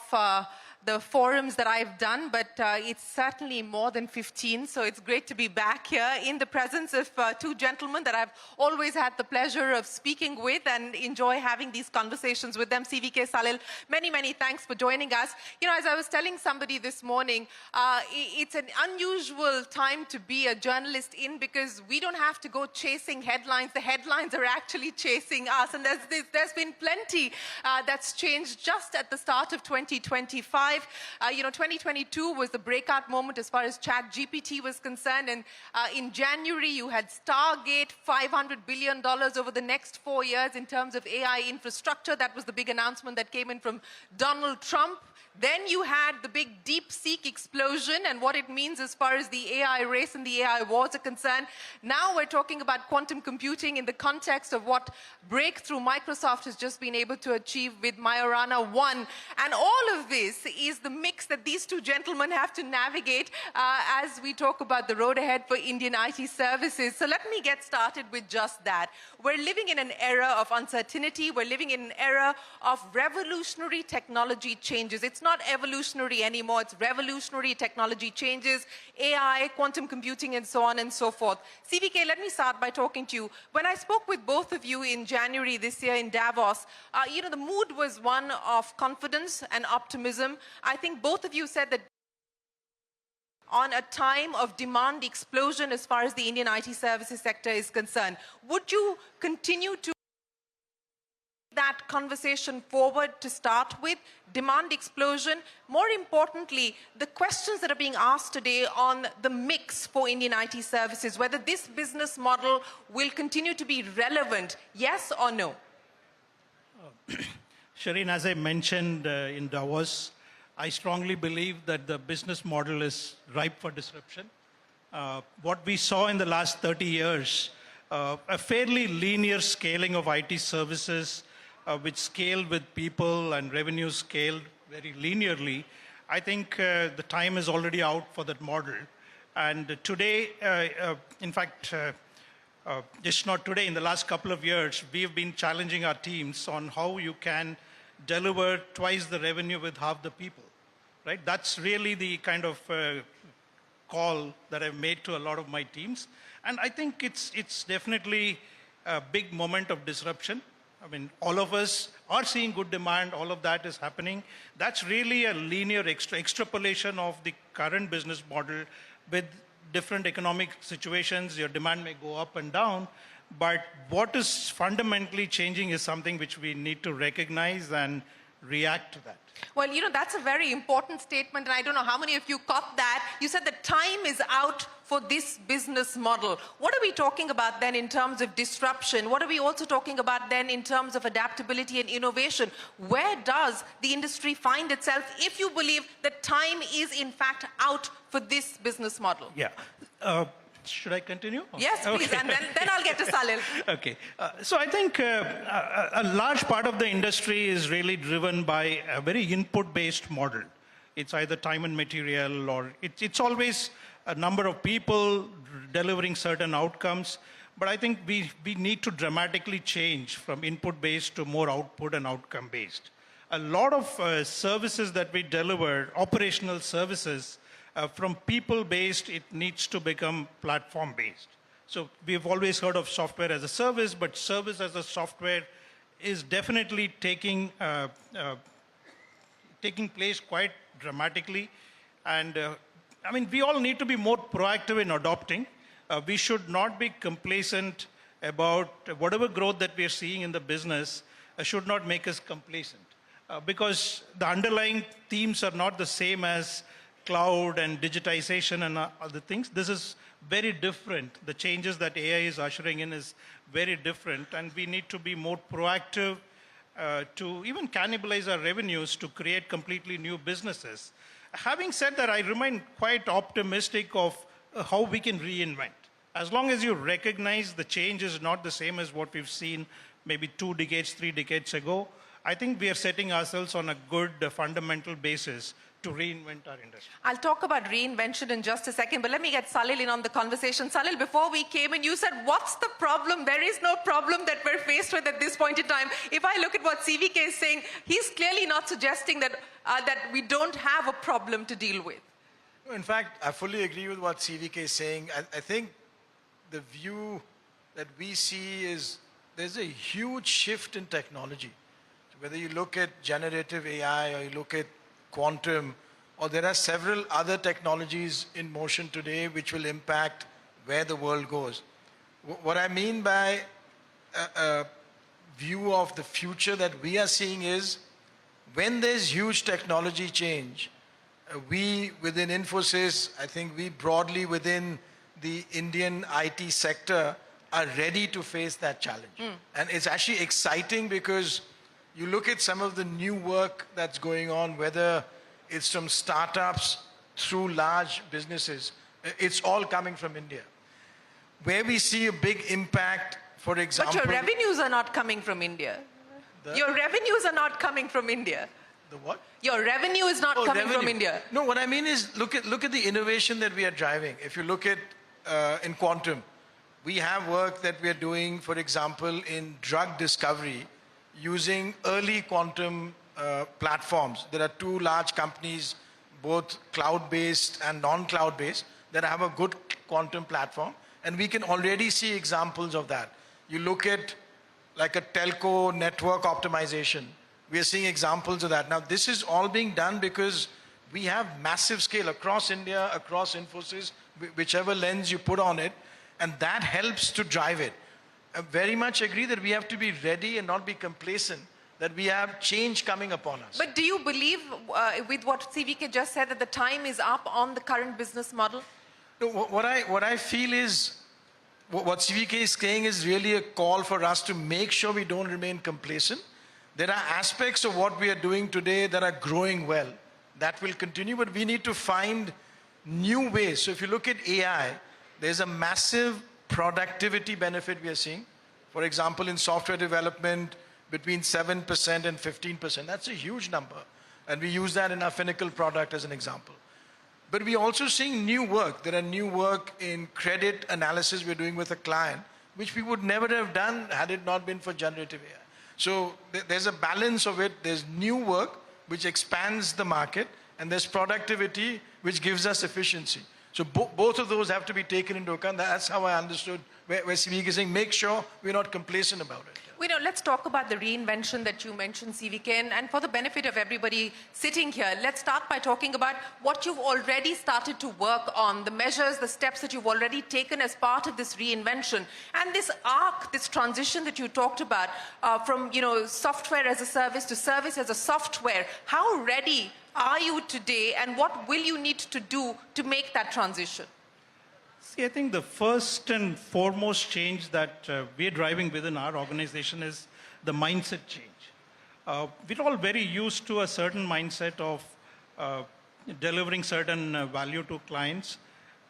the forums that I've done, but it's certainly more than 15. So it's great to be back here in the presence of two gentlemen that I've always had the pleasure of speaking with and enjoy having these conversations with them. CVK Salil, many, many thanks for joining us. You know, as I was telling somebody this morning, it's an unusual time to be a journalist in because we don't have to go chasing headlines. The headlines are actually chasing us. And there's been plenty that's changed just at the start of 2025. You know, 2022 was the breakout moment as far as ChatGPT was concerned. And in January, you had Stargate, $500 billion over the next 4 years in terms of AI infrastructure. That was the big announcement that came in from Donald Trump. Then you had the big DeepSeek explosion and what it means as far as the AI race and the AI wars are concerned. Now we're talking about quantum computing in the context of what breakthrough Microsoft has just been able to achieve with Majorana 1. And all of this is the mix that these two gentlemen have to navigate as we talk about the road ahead for Indian IT services. So let me get started with just that. We're living in an era of uncertainty. We're living in an era of revolutionary technology changes. It's not evolutionary anymore. It's revolutionary technology changes, AI, quantum computing, and so on and so forth. CVK, let me start by talking to you. When I spoke with both of you in January this year in Davos, you know, the mood was one of confidence and optimism. I think both of you said that on a time of demand explosion as far as the Indian IT services sector is concerned. Would you continue to that conversation forward to start with? Demand explosion. More importantly, the questions that are being asked today on the mix for Indian IT services, whether this business model will continue to be relevant, yes or no? Shireen, as I mentioned in Davos, I strongly believe that the business model is ripe for disruption. What we saw in the last 30 years, a fairly linear scaling of IT services, which scaled with people and revenue scaled very linearly. I think the time is already out for that model. And today, in fact, just not today, in the last couple of years, we've been challenging our teams on how you can deliver twice the revenue with half the people, right? That's really the kind of call that I've made to a lot of my teams. And I think it's definitely a big moment of disruption. I mean, all of us are seeing good demand. All of that is happening. That's really a linear extrapolation of the current business model with different economic situations. Your demand may go up and down. But what is fundamentally changing is something which we need to recognize and react to that. Well, you know, that's a very important statement, and I don't know how many of you caught that. You said the time is out for this business model. What are we talking about then in terms of disruption? What are we also talking about then in terms of adaptability and innovation? Where does the industry find itself if you believe that time is in fact out for this business model? Yeah. Should I continue? Yes, please, Okay. and then I'll get to Salil. Okay. So I think a large part of the industry is really driven by a very input-based model. It's either time and material, or it's always a number of people delivering certain outcomes. But I think we need to dramatically change from input-based to more output and outcome-based. A lot of services that we deliver, operational services, from people-based, it needs to become platform-based. So we've always heard of software as a service, but service as a software is definitely taking place quite dramatically. And I mean, we all need to be more proactive in adopting. We should not be complacent about whatever growth that we are seeing in the business should not make us complacent. Because the underlying themes are not the same as cloud and digitization and other things. This is very different. The changes that AI is ushering in is very different, and we need to be more proactive to even cannibalize our revenues to create completely new businesses. Having said that, I remain quite optimistic of how we can reinvent. As long as you recognize the change is not the same as what we've seen maybe 2 decades, 3 decades ago, I think we are setting ourselves on a good fundamental basis to reinvent our industry. I'll talk about reinvention in just a second, but let me get Salil in on the conversation. Salil, before we came in, you said, what's the problem? There is no problem that we're faced with at this point in time. If I look at what CVK is saying, he's clearly not suggesting that, that we don't have a problem to deal with. In fact, I fully agree with what CVK is saying. I think the view that we see is there's a huge shift in technology. Whether you look at generative AI or you look at quantum, or there are several other technologies in motion today which will impact where the world goes. What I mean by a view of the future that we are seeing is when there's huge technology change, we within Infosys, I think we broadly within the Indian IT sector are ready to face that challenge. And it's actually exciting because you look at some of the new work that's going on, whether it's from startups through large businesses, it's all coming from India. Where we see a big impact, for example... But your revenues are not coming from India. Your revenues are not coming from India. The what? Your revenue is not coming from India. No, what I mean is look at the innovation that we are driving. If you look at in quantum, we have work that we are doing, for example, in drug discovery, using early quantum platforms. There are 2 large companies, both cloud-based and non-cloud-based, that have a good quantum platform, and we can already see examples of that. You look at like a telco network optimization, we are seeing examples of that. Now, this is all being done because we have massive scale across India, across Infosys, whichever lens you put on it, and that helps to drive it. I very much agree that we have to be ready and not be complacent, that we have change coming upon us. But do you believe, with what CVK just said, that the time is up on the current business model? No, what I feel is, what CVK is saying is really a call for us to make sure we don't remain complacent. There are aspects of what we are doing today that are growing well. That will continue, but we need to find new ways. So if you look at AI, there's a massive productivity benefit we are seeing. For example, in software development, between 7% and 15%. That's a huge number. And we use that in our Finacle product as an example. But we're also seeing new work. There are new work in credit analysis we're doing with a client, which we would never have done had it not been for generative AI. So there's a balance of it. There's new work, which expands the market, and there's productivity, which gives us efficiency. So both of those have to be taken into account. That's how I understood where CVK is saying, make sure we're not complacent about it. Let's talk about the reinvention that you mentioned, CVK, and for the benefit of everybody sitting here, let's start by talking about what you've already started to work on, the measures, the steps that you've already taken as part of this reinvention, and this arc, this transition that you talked about from, software as a service to service as a software. How ready are you today, and what will you need to do to make that transition? See, I think the first and foremost change that we're driving within our organization is the mindset change. We're all very used to a certain mindset of delivering certain value to clients,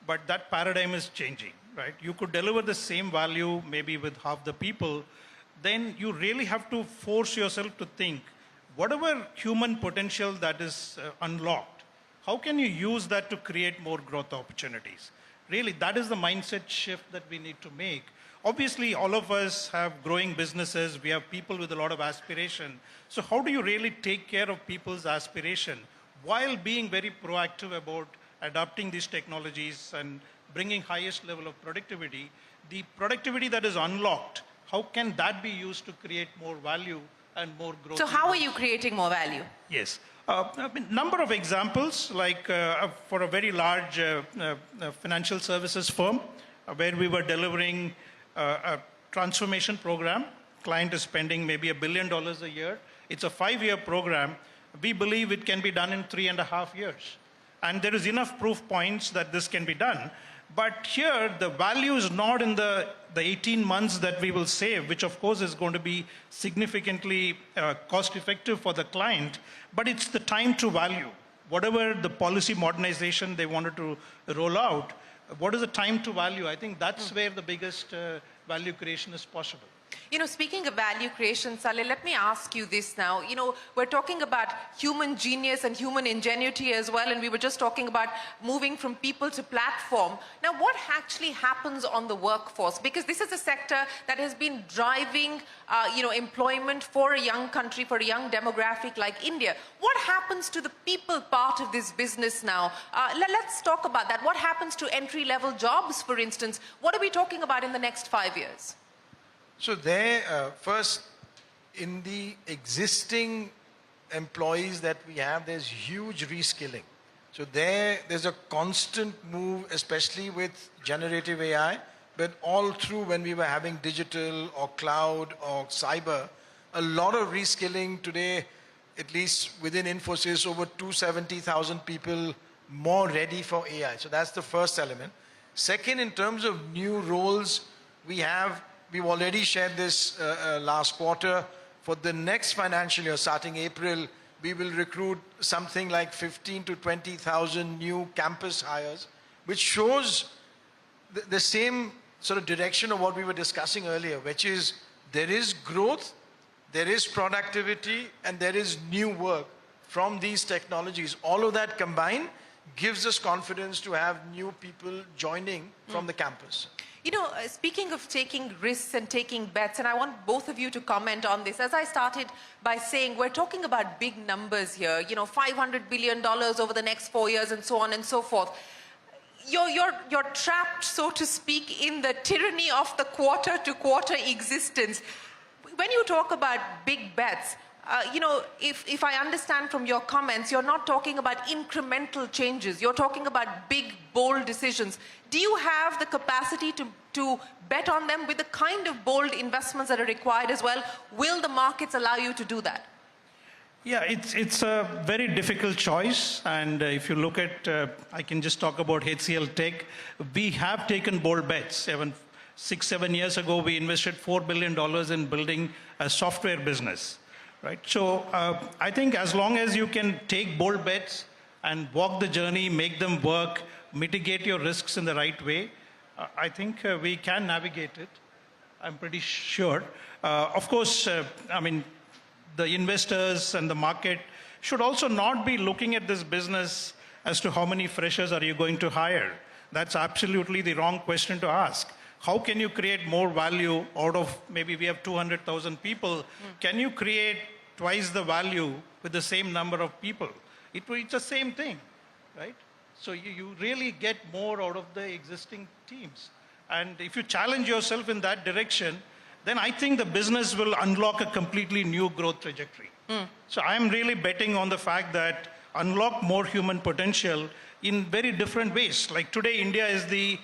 but that paradigm is changing. right? You could deliver the same value maybe with half the people. Then you really have to force yourself to think, whatever human potential that is unlocked, how can you use that to create more growth opportunities? Really, that is the mindset shift that we need to make. Obviously, all of us have growing businesses. We have people with a lot of aspiration. So how do you really take care of people's aspiration while being very proactive about adopting these technologies and bringing highest level of productivity? The productivity that is unlocked, how can that be used to create more value and more growth? So how are you creating more value? Yes. Number of examples, like for a very large financial services firm, where we were delivering a transformation program. Client is spending maybe $1 billion a year. It's a 5-year program. We believe it can be done in 3.5 years. And there is enough proof points that this can be done. But here, the value is not in the 18 months that we will save, which of course is going to be significantly cost effective for the client, but it's the time to value. Whatever the policy modernization they wanted to roll out, what is the time to value? I think that's where the biggest value creation is possible. You know, speaking of value creation, Salil, let me ask you this now. You know, we're talking about human genius and human ingenuity as well, and we were just talking about moving from people to platform. Now, what actually happens on the workforce? Because this is a sector that has been driving, employment for a young country, for a young demographic like India. What happens to the people part of this business now? Let's talk about that. What happens to entry-level jobs, for instance? What are we talking about in the next 5 years? So there, first, in the existing employees that we have, there's huge reskilling. So there's a constant move, especially with generative AI, but all through when we were having digital or cloud or cyber, a lot of reskilling today, at least within Infosys, over 270,000 people more ready for AI. So that's the first element. Second, in terms of new roles, we've already shared this last quarter. For the next financial year, starting April, we will recruit something like 15 to 20,000 new campus hires, which shows the same sort of direction of what we were discussing earlier, which is there is growth, there is productivity, and there is new work from these technologies. All of that combined gives us confidence to have new people joining from the campus. You know, speaking of taking risks and taking bets, and I want both of you to comment on this. As I started by saying, we're talking about big numbers here, $500 billion over the next 4 years and so on and so forth. You're trapped, so to speak, in the tyranny of the quarter-to-quarter existence. When you talk about big bets, if I understand from your comments, you're not talking about incremental changes. You're talking about big, bold decisions. Do you have the capacity to bet on them with the kind of bold investments that are required as well? Will the markets allow you to do that? Yeah, it's a very difficult choice. And if you look at, I can just talk about HCL Tech. We have taken bold bets. 6-7 years ago, we invested $4 billion in building a software business. Right. So I think as long as you can take bold bets and walk the journey, make them work, mitigate your risks in the right way, I think we can navigate it. I'm pretty sure. Of course, the investors and the market should also not be looking at this business as to how many freshers are you going to hire. That's absolutely the wrong question to ask. How can you create more value out of, maybe we have 200,000 people, can you create twice the value with the same number of people? It's the same thing, right? So you really get more out of the existing teams. And if you challenge yourself in that direction, then I think the business will unlock a completely new growth trajectory. So I'm really betting on the fact that unlock more human potential in very different ways. Like today, India is the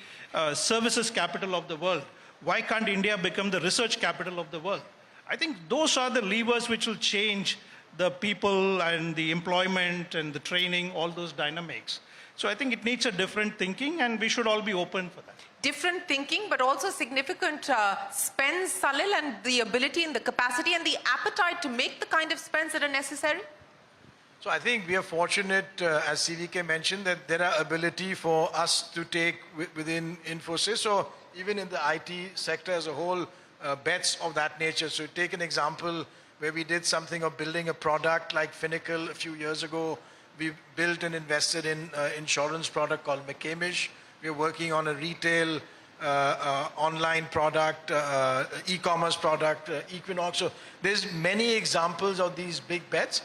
services capital of the world. Why can't India become the research capital of the world? I think those are the levers which will change the people and the employment and the training, all those dynamics. So I think it needs a different thinking, and we should all be open for that. Different thinking, but also significant spends, Salil, and the ability and the capacity and the appetite to make the kind of spends that are necessary? So I think we are fortunate, as CVK mentioned, that there are ability for us to take within Infosys. So even in the IT sector as a whole, bets of that nature. So take an example where we did something of building a product like Finacle a few years ago. We built and invested in insurance product called McCamish. We're working on a retail online product, e-commerce product, Equinox. So there's many examples of these big bets.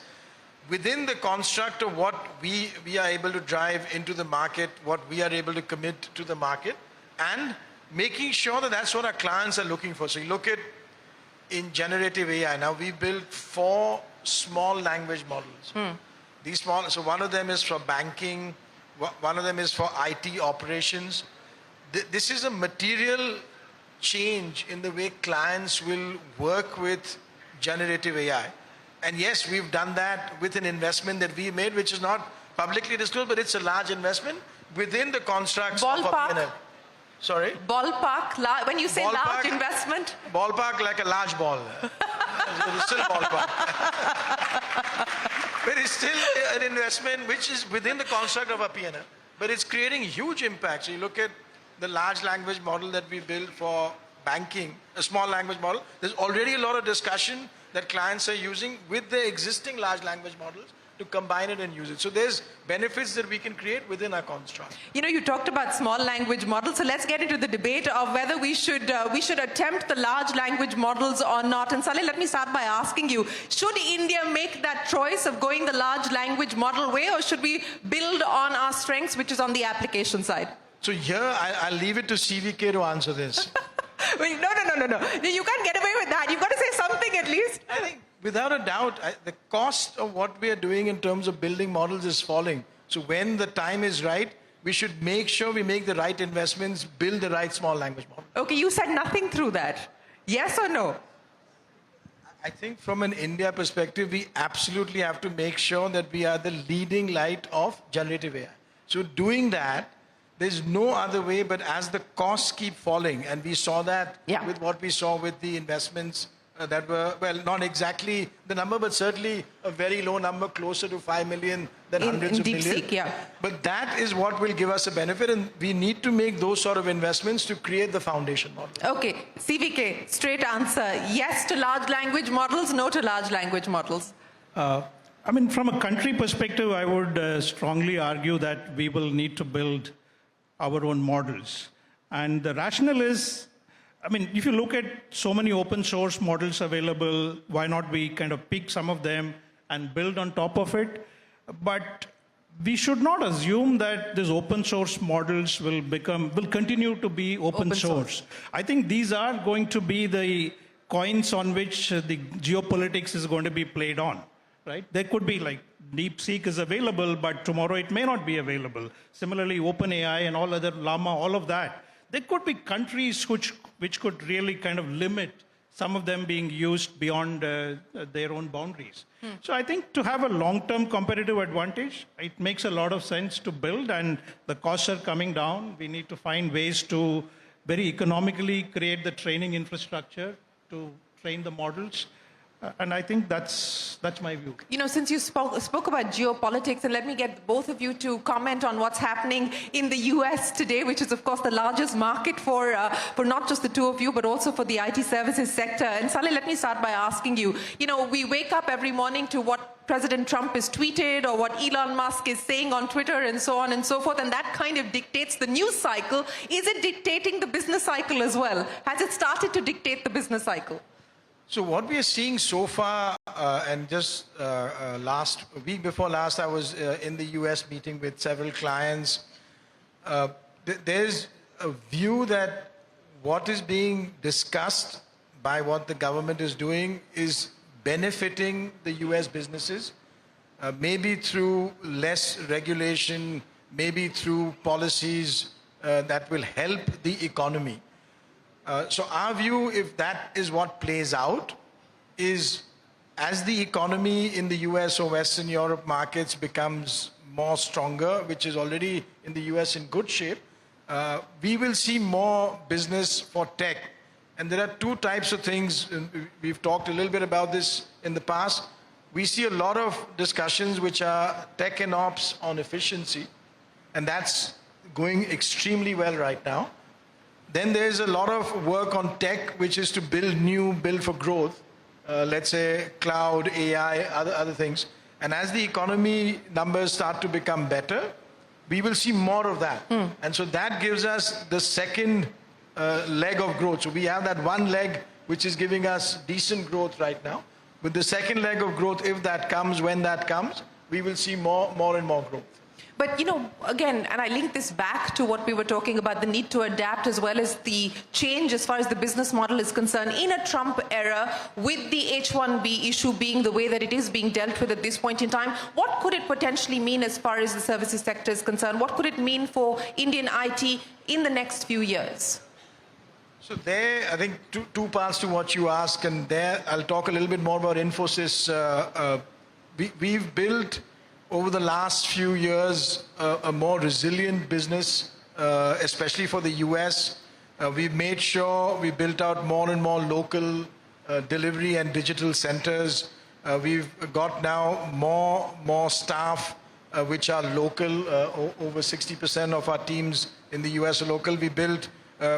Within the construct of what we are able to drive into the market, what we are able to commit to the market, and making sure that that's what our clients are looking for. So you look at in generative AI, now we built 4 small language models. These small, so one of them is for banking, one of them is for IT operations. This is a material change in the way clients will work with generative AI. And yes, we've done that with an investment that we made, which is not publicly disclosed, but it's a large investment within the constructs of a P&L. Sorry? Ballpark, when you say ballpark, large investment? Ballpark like a large ball. It's still ballpark. But it's still an investment which is within the construct of a P&L. But it's creating huge impact. So you look at the large language model that we built for banking, a small language model. There's already a lot of discussion that clients are using with the existing large language models to combine it and use it. So there's benefits that we can create within our construct. You know, you talked about small language models, so let's get into the debate of whether we should attempt the large language models or not. And Saleh, let me start by asking you, should India make that choice of going the large language model way, or should we build on our strengths, which is on the application side? So here, I'll leave it to CVK to answer this. Wait, no. You can't get away with that. You've got to say something at least. I think, without a doubt, the cost of what we are doing in terms of building models is falling. So when the time is right, we should make sure we make the right investments, build the right small language model. Okay, you said nothing through that. Yes or no? I think from an India perspective, we absolutely have to make sure that we are the leading light of generative AI. So doing that, there's no other way, but as the costs keep falling, and we saw that with what we saw with the investments that were, well, not exactly the number, but certainly a very low number, closer to 5 million than hundreds of millions. But that is what will give us a benefit, and we need to make those sort of investments to create the foundation model. Okay, CVK, straight answer. Yes to large language models, no to large language models. I mean, from a country perspective, I would strongly argue that we will need to build our own models. And the rationale is, I mean, if you look at so many open source models available, why not we kind of pick some of them and build on top of it? But we should not assume that these open source models will continue to be open source. I think these are going to be the coins on which the geopolitics is going to be played on, right? There could be like DeepSeek is available, but tomorrow it may not be available. Similarly, OpenAI and all other Llama, all of that. There could be countries which could really kind of limit some of them being used beyond their own boundaries. So I think to have a long-term competitive advantage, it makes a lot of sense to build, and the costs are coming down. We need to find ways to very economically create the training infrastructure to train the models. And I think that's my view. You know, since you spoke about geopolitics, and let me get both of you to comment on what's happening in the US today, which is, of course, the largest market for not just the two of you, but also for the IT services sector. And Saleh, let me start by asking you, you know, we wake up every morning to what President Trump has tweeted or what Elon Musk is saying on Twitter and so on and so forth, and that kind of dictates the news cycle. Is it dictating the business cycle as well? Has it started to dictate the business cycle? So what we are seeing so far, and just week before last, I was in the US meeting with several clients. There's a view that what is being discussed by what the government is doing is benefiting the US businesses, maybe through less regulation, maybe through policies that will help the economy. So our view, if that is what plays out, is as the economy in the US or Western Europe markets becomes more stronger, which is already in the US in good shape, we will see more business for tech. And there are two types of things. We've talked a little bit about this in the past. We see a lot of discussions which are tech and ops on efficiency, and that's going extremely well right now. Then there's a lot of work on tech, which is to build for growth. Let's say cloud, AI, other things. And as the economy numbers start to become better, we will see more of that. And so that gives us the second leg of growth. So we have that one leg which is giving us decent growth right now. With the second leg of growth, if that comes, when that comes, we will see more and more growth. But, again, and I link this back to what we were talking about, the need to adapt as well as the change as far as the business model is concerned. In a Trump era, with the H-1B issue being the way that it is being dealt with at this point in time, what could it potentially mean as far as the services sector is concerned? What could it mean for Indian IT in the next few years? So there, I think two parts to what you ask, and there I'll talk a little bit more about Infosys. We've built over the last few years a more resilient business, especially for the US. We've made sure we built out more and more local delivery and digital centers. We've got now more staff which are local. Over 60% of our teams in the US are local. We built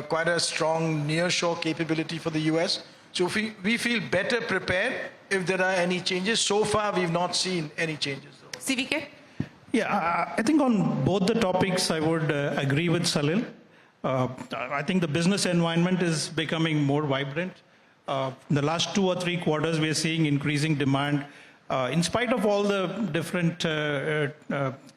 quite a strong nearshore capability for the US. So we feel better prepared if there are any changes. So far, we've not seen any changes. CVK? Yeah, I think on both the topics, I would agree with Salil. I think the business environment is becoming more vibrant. In the last 2 or 3 quarters, we are seeing increasing demand. In spite of all the different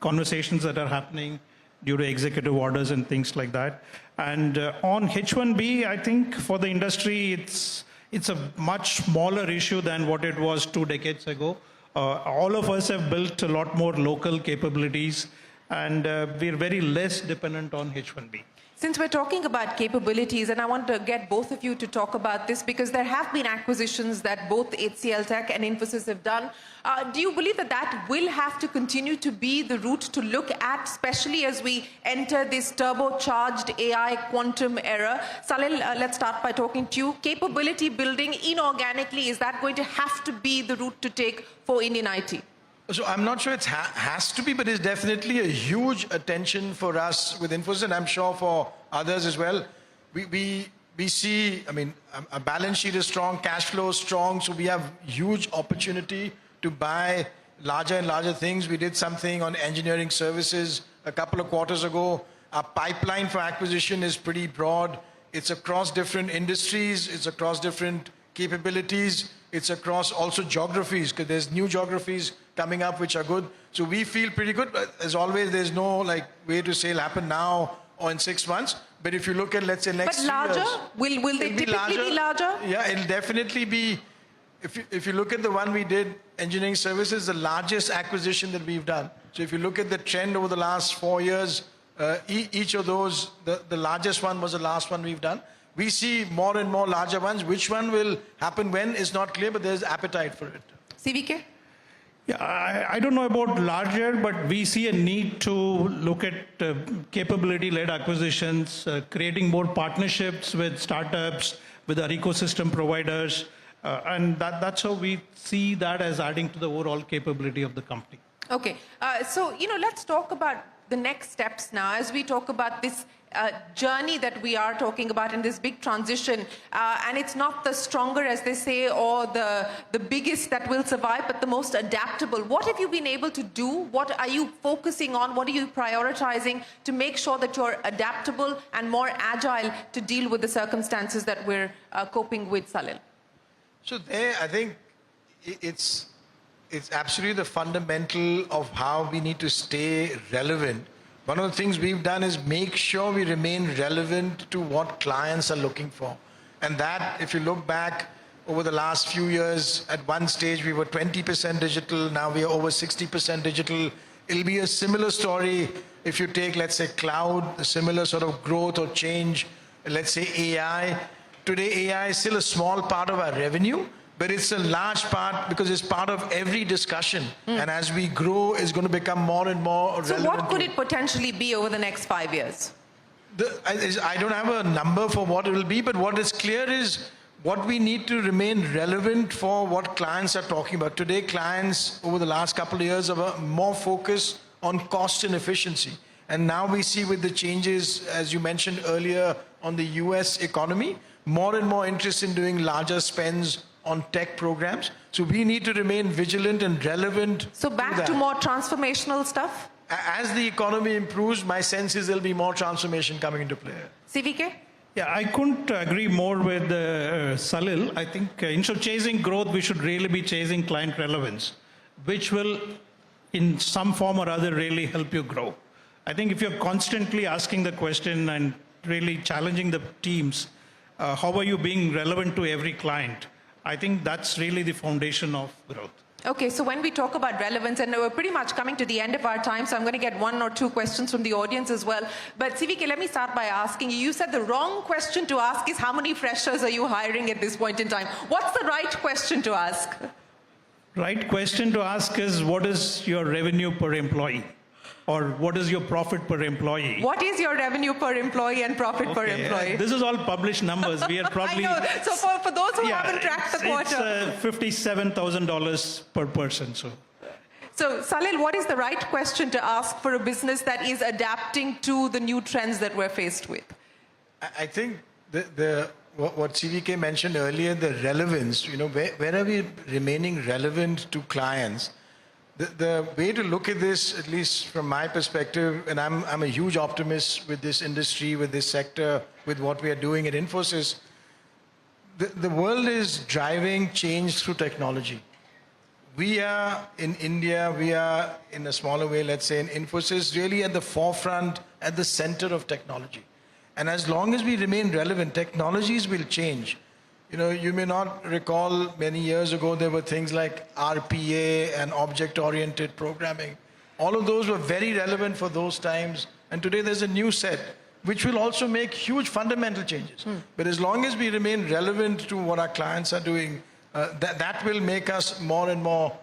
conversations that are happening due to executive orders and things like that. And on H-1B, I think for the industry, it's a much smaller issue than what it was 2 decades ago. All of us have built a lot more local capabilities, and we're very less dependent on H-1B. Since we're talking about capabilities, and I want to get both of you to talk about this because there have been acquisitions that both HCL Tech and Infosys have done. Do you believe that that will have to continue to be the route to look at, especially as we enter this turbocharged AI quantum era? Salil, let's start by talking to you. Capability building inorganically, is that going to have to be the route to take for Indian IT? So I'm not sure it has to be, but it's definitely a huge attention for us with Infosys, and I'm sure for others as well. We see, I mean, our balance sheet is strong, cash flow is strong, so we have huge opportunity to buy larger and larger things. We did something on engineering services a couple of quarters ago. Our pipeline for acquisition is pretty broad. It's across different industries, it's across different capabilities, it's across also geographies, because there's new geographies coming up which are good. So we feel pretty good. As always, there's no way to say it'll happen now or in 6 months. But if you look at, let's say, next 3 years... But larger? Will they typically be larger? Yeah, it'll definitely be... If you look at the one we did, engineering services, the largest acquisition that we've done. So if you look at the trend over the last 4 years, each of those, the largest one was the last one we've done. We see more and more larger ones. Which one will happen when is not clear, but there's appetite for it. CVK? Yeah, I don't know about larger, but we see a need to look at capability-led acquisitions, creating more partnerships with startups, with our ecosystem providers, and that's how we see that as adding to the overall capability of the company. Okay, so, let's talk about the next steps now as we talk about this journey that we are talking about in this big transition, and it's not the stronger, as they say, or the biggest that will survive, but the most adaptable. What have you been able to do? What are you focusing on? What are you prioritizing to make sure that you're adaptable and more agile to deal with the circumstances that we're coping with, Salil? So there, I think it's absolutely the fundamental of how we need to stay relevant. One of the things we've done is make sure we remain relevant to what clients are looking for. And that, if you look back over the last few years, at one stage we were 20% digital, now we are over 60% digital. It'll be a similar story if you take, let's say, cloud, a similar sort of growth or change, let's say AI. Today, AI is still a small part of our revenue, but it's a large part because it's part of every discussion. And as we grow, it's going to become more and more relevant. So what could it potentially be over the next 5 years? I don't have a number for what it will be, but what is clear is what we need to remain relevant for what clients are talking about. Today, clients over the last couple of years are more focused on cost and efficiency. And now we see with the changes, as you mentioned earlier, on the US economy, more and more interest in doing larger spends on tech programs. So we need to remain vigilant and relevant. So back to more transformational stuff? As the economy improves, my sense is there'll be more transformation coming into play. CVK? Yeah, I couldn't agree more with Salil. I think instead of chasing growth, we should really be chasing client relevance, which will, in some form or other, really help you grow. I think if you're constantly asking the question and really challenging the teams, how are you being relevant to every client? I think that's really the foundation of growth. Okay, so when we talk about relevance, and we're pretty much coming to the end of our time, so I'm going to get one or two questions from the audience as well. But CVK, let me start by asking you, you said the wrong question to ask is how many freshers are you hiring at this point in time? What's the right question to ask? Right question to ask is, what is your revenue per employee? Or what is your profit per employee? What is your revenue per employee and profit per employee? This is all published numbers. We are probably... I know. So for those who haven't tracked the quarter... It's $57,000 per person. So Salil, what is the right question to ask for a business that is adapting to the new trends that we're faced with? I think what CVK mentioned earlier, the relevance, where are we remaining relevant to clients? The way to look at this, at least from my perspective, and I'm a huge optimist with this industry, with this sector, with what we are doing at Infosys, the world is driving change through technology. We are in India, we are in a smaller way, let's say in Infosys, really at the forefront, at the center of technology. And as long as we remain relevant, technologies will change. You may not recall many years ago, there were things like RPA and object-oriented programming. All of those were very relevant for those times. And today there's a new set, which will also make huge fundamental changes. But as long as we remain relevant to what our clients are doing, that will make us more and more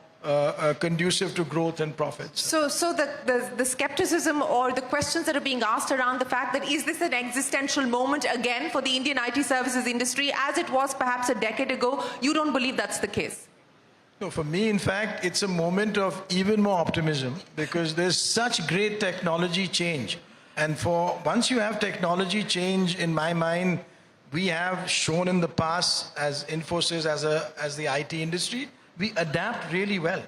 conducive to growth and profits. So the skepticism or the questions that are being asked around the fact that is this an existential moment again for the Indian IT services industry as it was perhaps a decade ago, you don't believe that's the case? No, for me, in fact, it's a moment of even more optimism because there's such great technology change. And once you have technology change, in my mind, we have shown in the past as Infosys, as the IT industry, we adapt really well.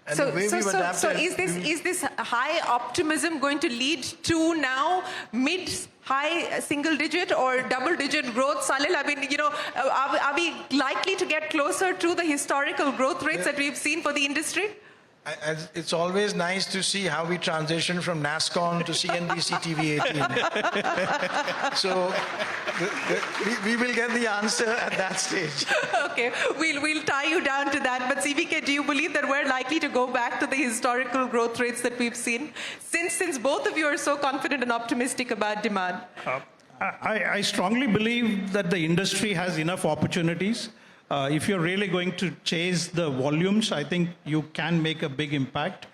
And the way we've adapted... So is this high optimism going to lead to now mid-high single-digit or double-digit growth? Salil, I mean, are we likely to get closer to the historical growth rates that we've seen for the industry? It's always nice to see how we transition from Nasscom to CNBC-TV18. So we will get the answer at that stage. Okay, we'll tie you down to that. But CVK, do you believe that we're likely to go back to the historical growth rates that we've seen? Since both of you are so confident and optimistic about demand. I strongly believe that the industry has enough opportunities. If you're really going to chase the volumes, I think you can make a big impact.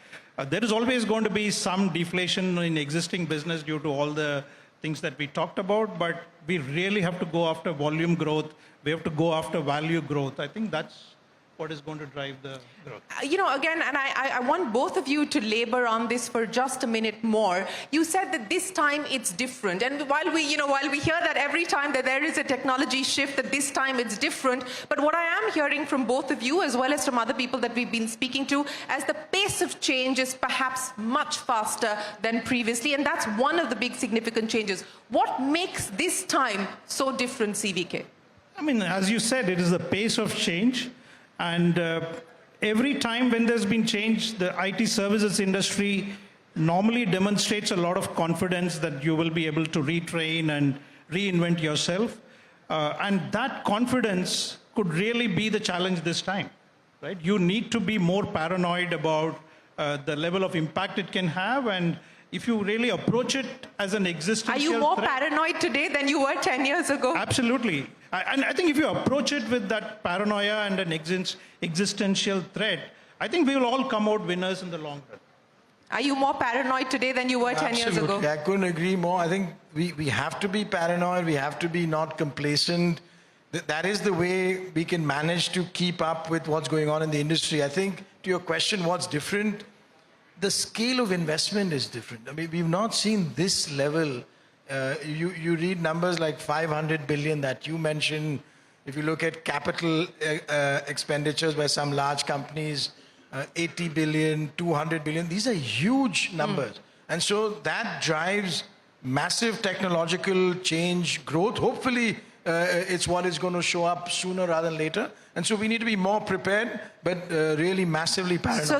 There is always going to be some deflation in existing business due to all the things that we talked about, but we really have to go after volume growth. We have to go after value growth. I think that's what is going to drive the growth. Again, and I want both of you to labor on this for just a minute more. You said that this time it's different. And while we hear that every time that there is a technology shift, that this time it's different, but what I am hearing from both of you, as well as from other people that we've been speaking to, as the pace of change is perhaps much faster than previously, and that's one of the big significant changes. What makes this time so different, CVK? I mean, as you said, it is the pace of change. And every time when there's been change, the IT services industry normally demonstrates a lot of confidence that you will be able to retrain and reinvent yourself. And that confidence could really be the challenge this time, right? You need to be more paranoid about the level of impact it can have. And if you really approach it as an existential threat... Are you more paranoid today than you were 10 years ago? Absolutely. And I think if you approach it with that paranoia and an existential threat, I think we will all come out winners in the long run. Are you more paranoid today than you were 10 years ago? I couldn't agree more. I think we have to be paranoid. We have to be not complacent. That is the way we can manage to keep up with what's going on in the industry. I think to your question, what's different? the scale of investment is different. I mean, we've not seen this level. You read numbers like 500 billion that you mentioned. If you look at capital expenditures by some large companies, 80 billion, 200 billion, these are huge numbers. And so that drives massive technological change, growth. Hopefully, it's what is going to show up sooner rather than later. And so we need to be more prepared, but really massively paranoid. So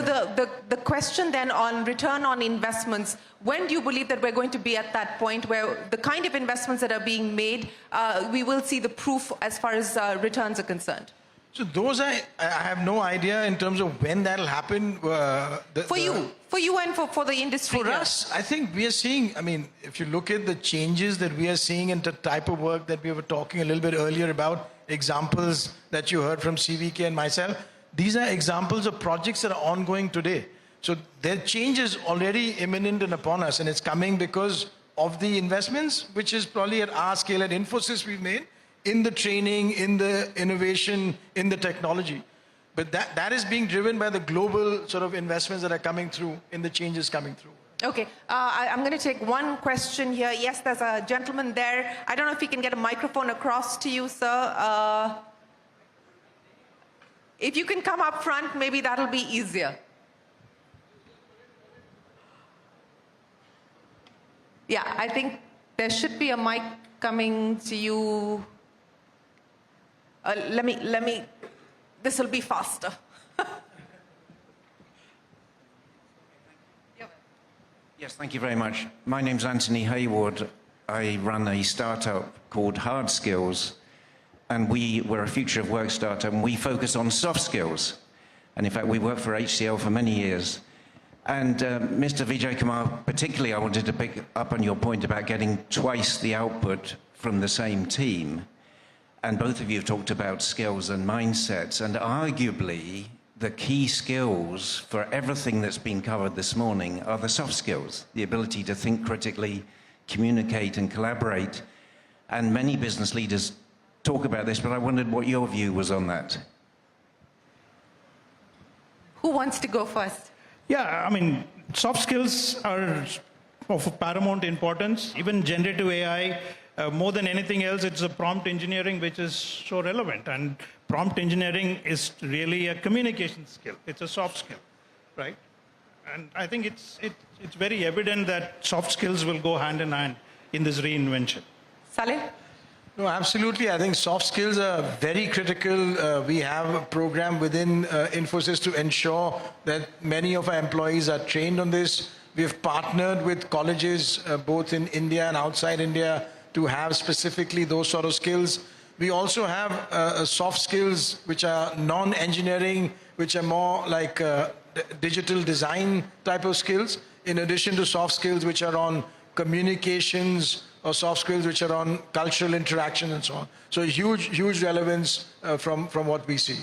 the question then on return on investments, when do you believe that we're going to be at that point where the kind of investments that are being made, we will see the proof as far as returns are concerned? So those I have no idea in terms of when that'll happen. For you and for the industry. For us, I think we are seeing, I mean, if you look at the changes that we are seeing in the type of work that we were talking a little bit earlier about, examples that you heard from CVK and myself, these are examples of projects that are ongoing today. So their change is already imminent and upon us, and it's coming because of the investments, which is probably at our scale at Infosys we've made, in the training, in the innovation, in the technology. But that is being driven by the global sort of investments that are coming through, in the changes coming through. Okay, I'm going to take one question here. Yes, there's a gentleman there. I don't know if we can get a microphone across to you, sir. If you can come up front, maybe that'll be easier. Yeah, I think there should be a mic coming to you. Let me, this will be faster. Yes, thank you very much. My name's Anthony Hayward. I run a startup called Hard Skills, and we're a future of work startup, and we focus on soft skills. And in fact, we worked for HCL for many years. And Mr. Vijay Kumar, particularly, I wanted to pick up on your point about getting twice the output from the same team. And both of you have talked about skills and mindsets, and arguably the key skills for everything that's been covered this morning are the soft skills, the ability to think critically, communicate and collaborate. And many business leaders talk about this, but I wondered what your view was on that. Who wants to go first? Yeah, I mean, soft skills are of paramount importance. Even generative AI, more than anything else, it's a prompt engineering which is so relevant. And prompt engineering is really a communication skill. It's a soft skill, right? And I think it's very evident that soft skills will go hand in hand in this reinvention. Saleh? No, absolutely. I think soft skills are very critical. We have a program within Infosys to ensure that many of our employees are trained on this. We have partnered with colleges, both in India and outside India, to have specifically those sort of skills. We also have soft skills which are non-engineering, which are more like digital design type of skills, in addition to soft skills which are on communications, or soft skills which are on cultural interaction and so on. So huge relevance from what we see.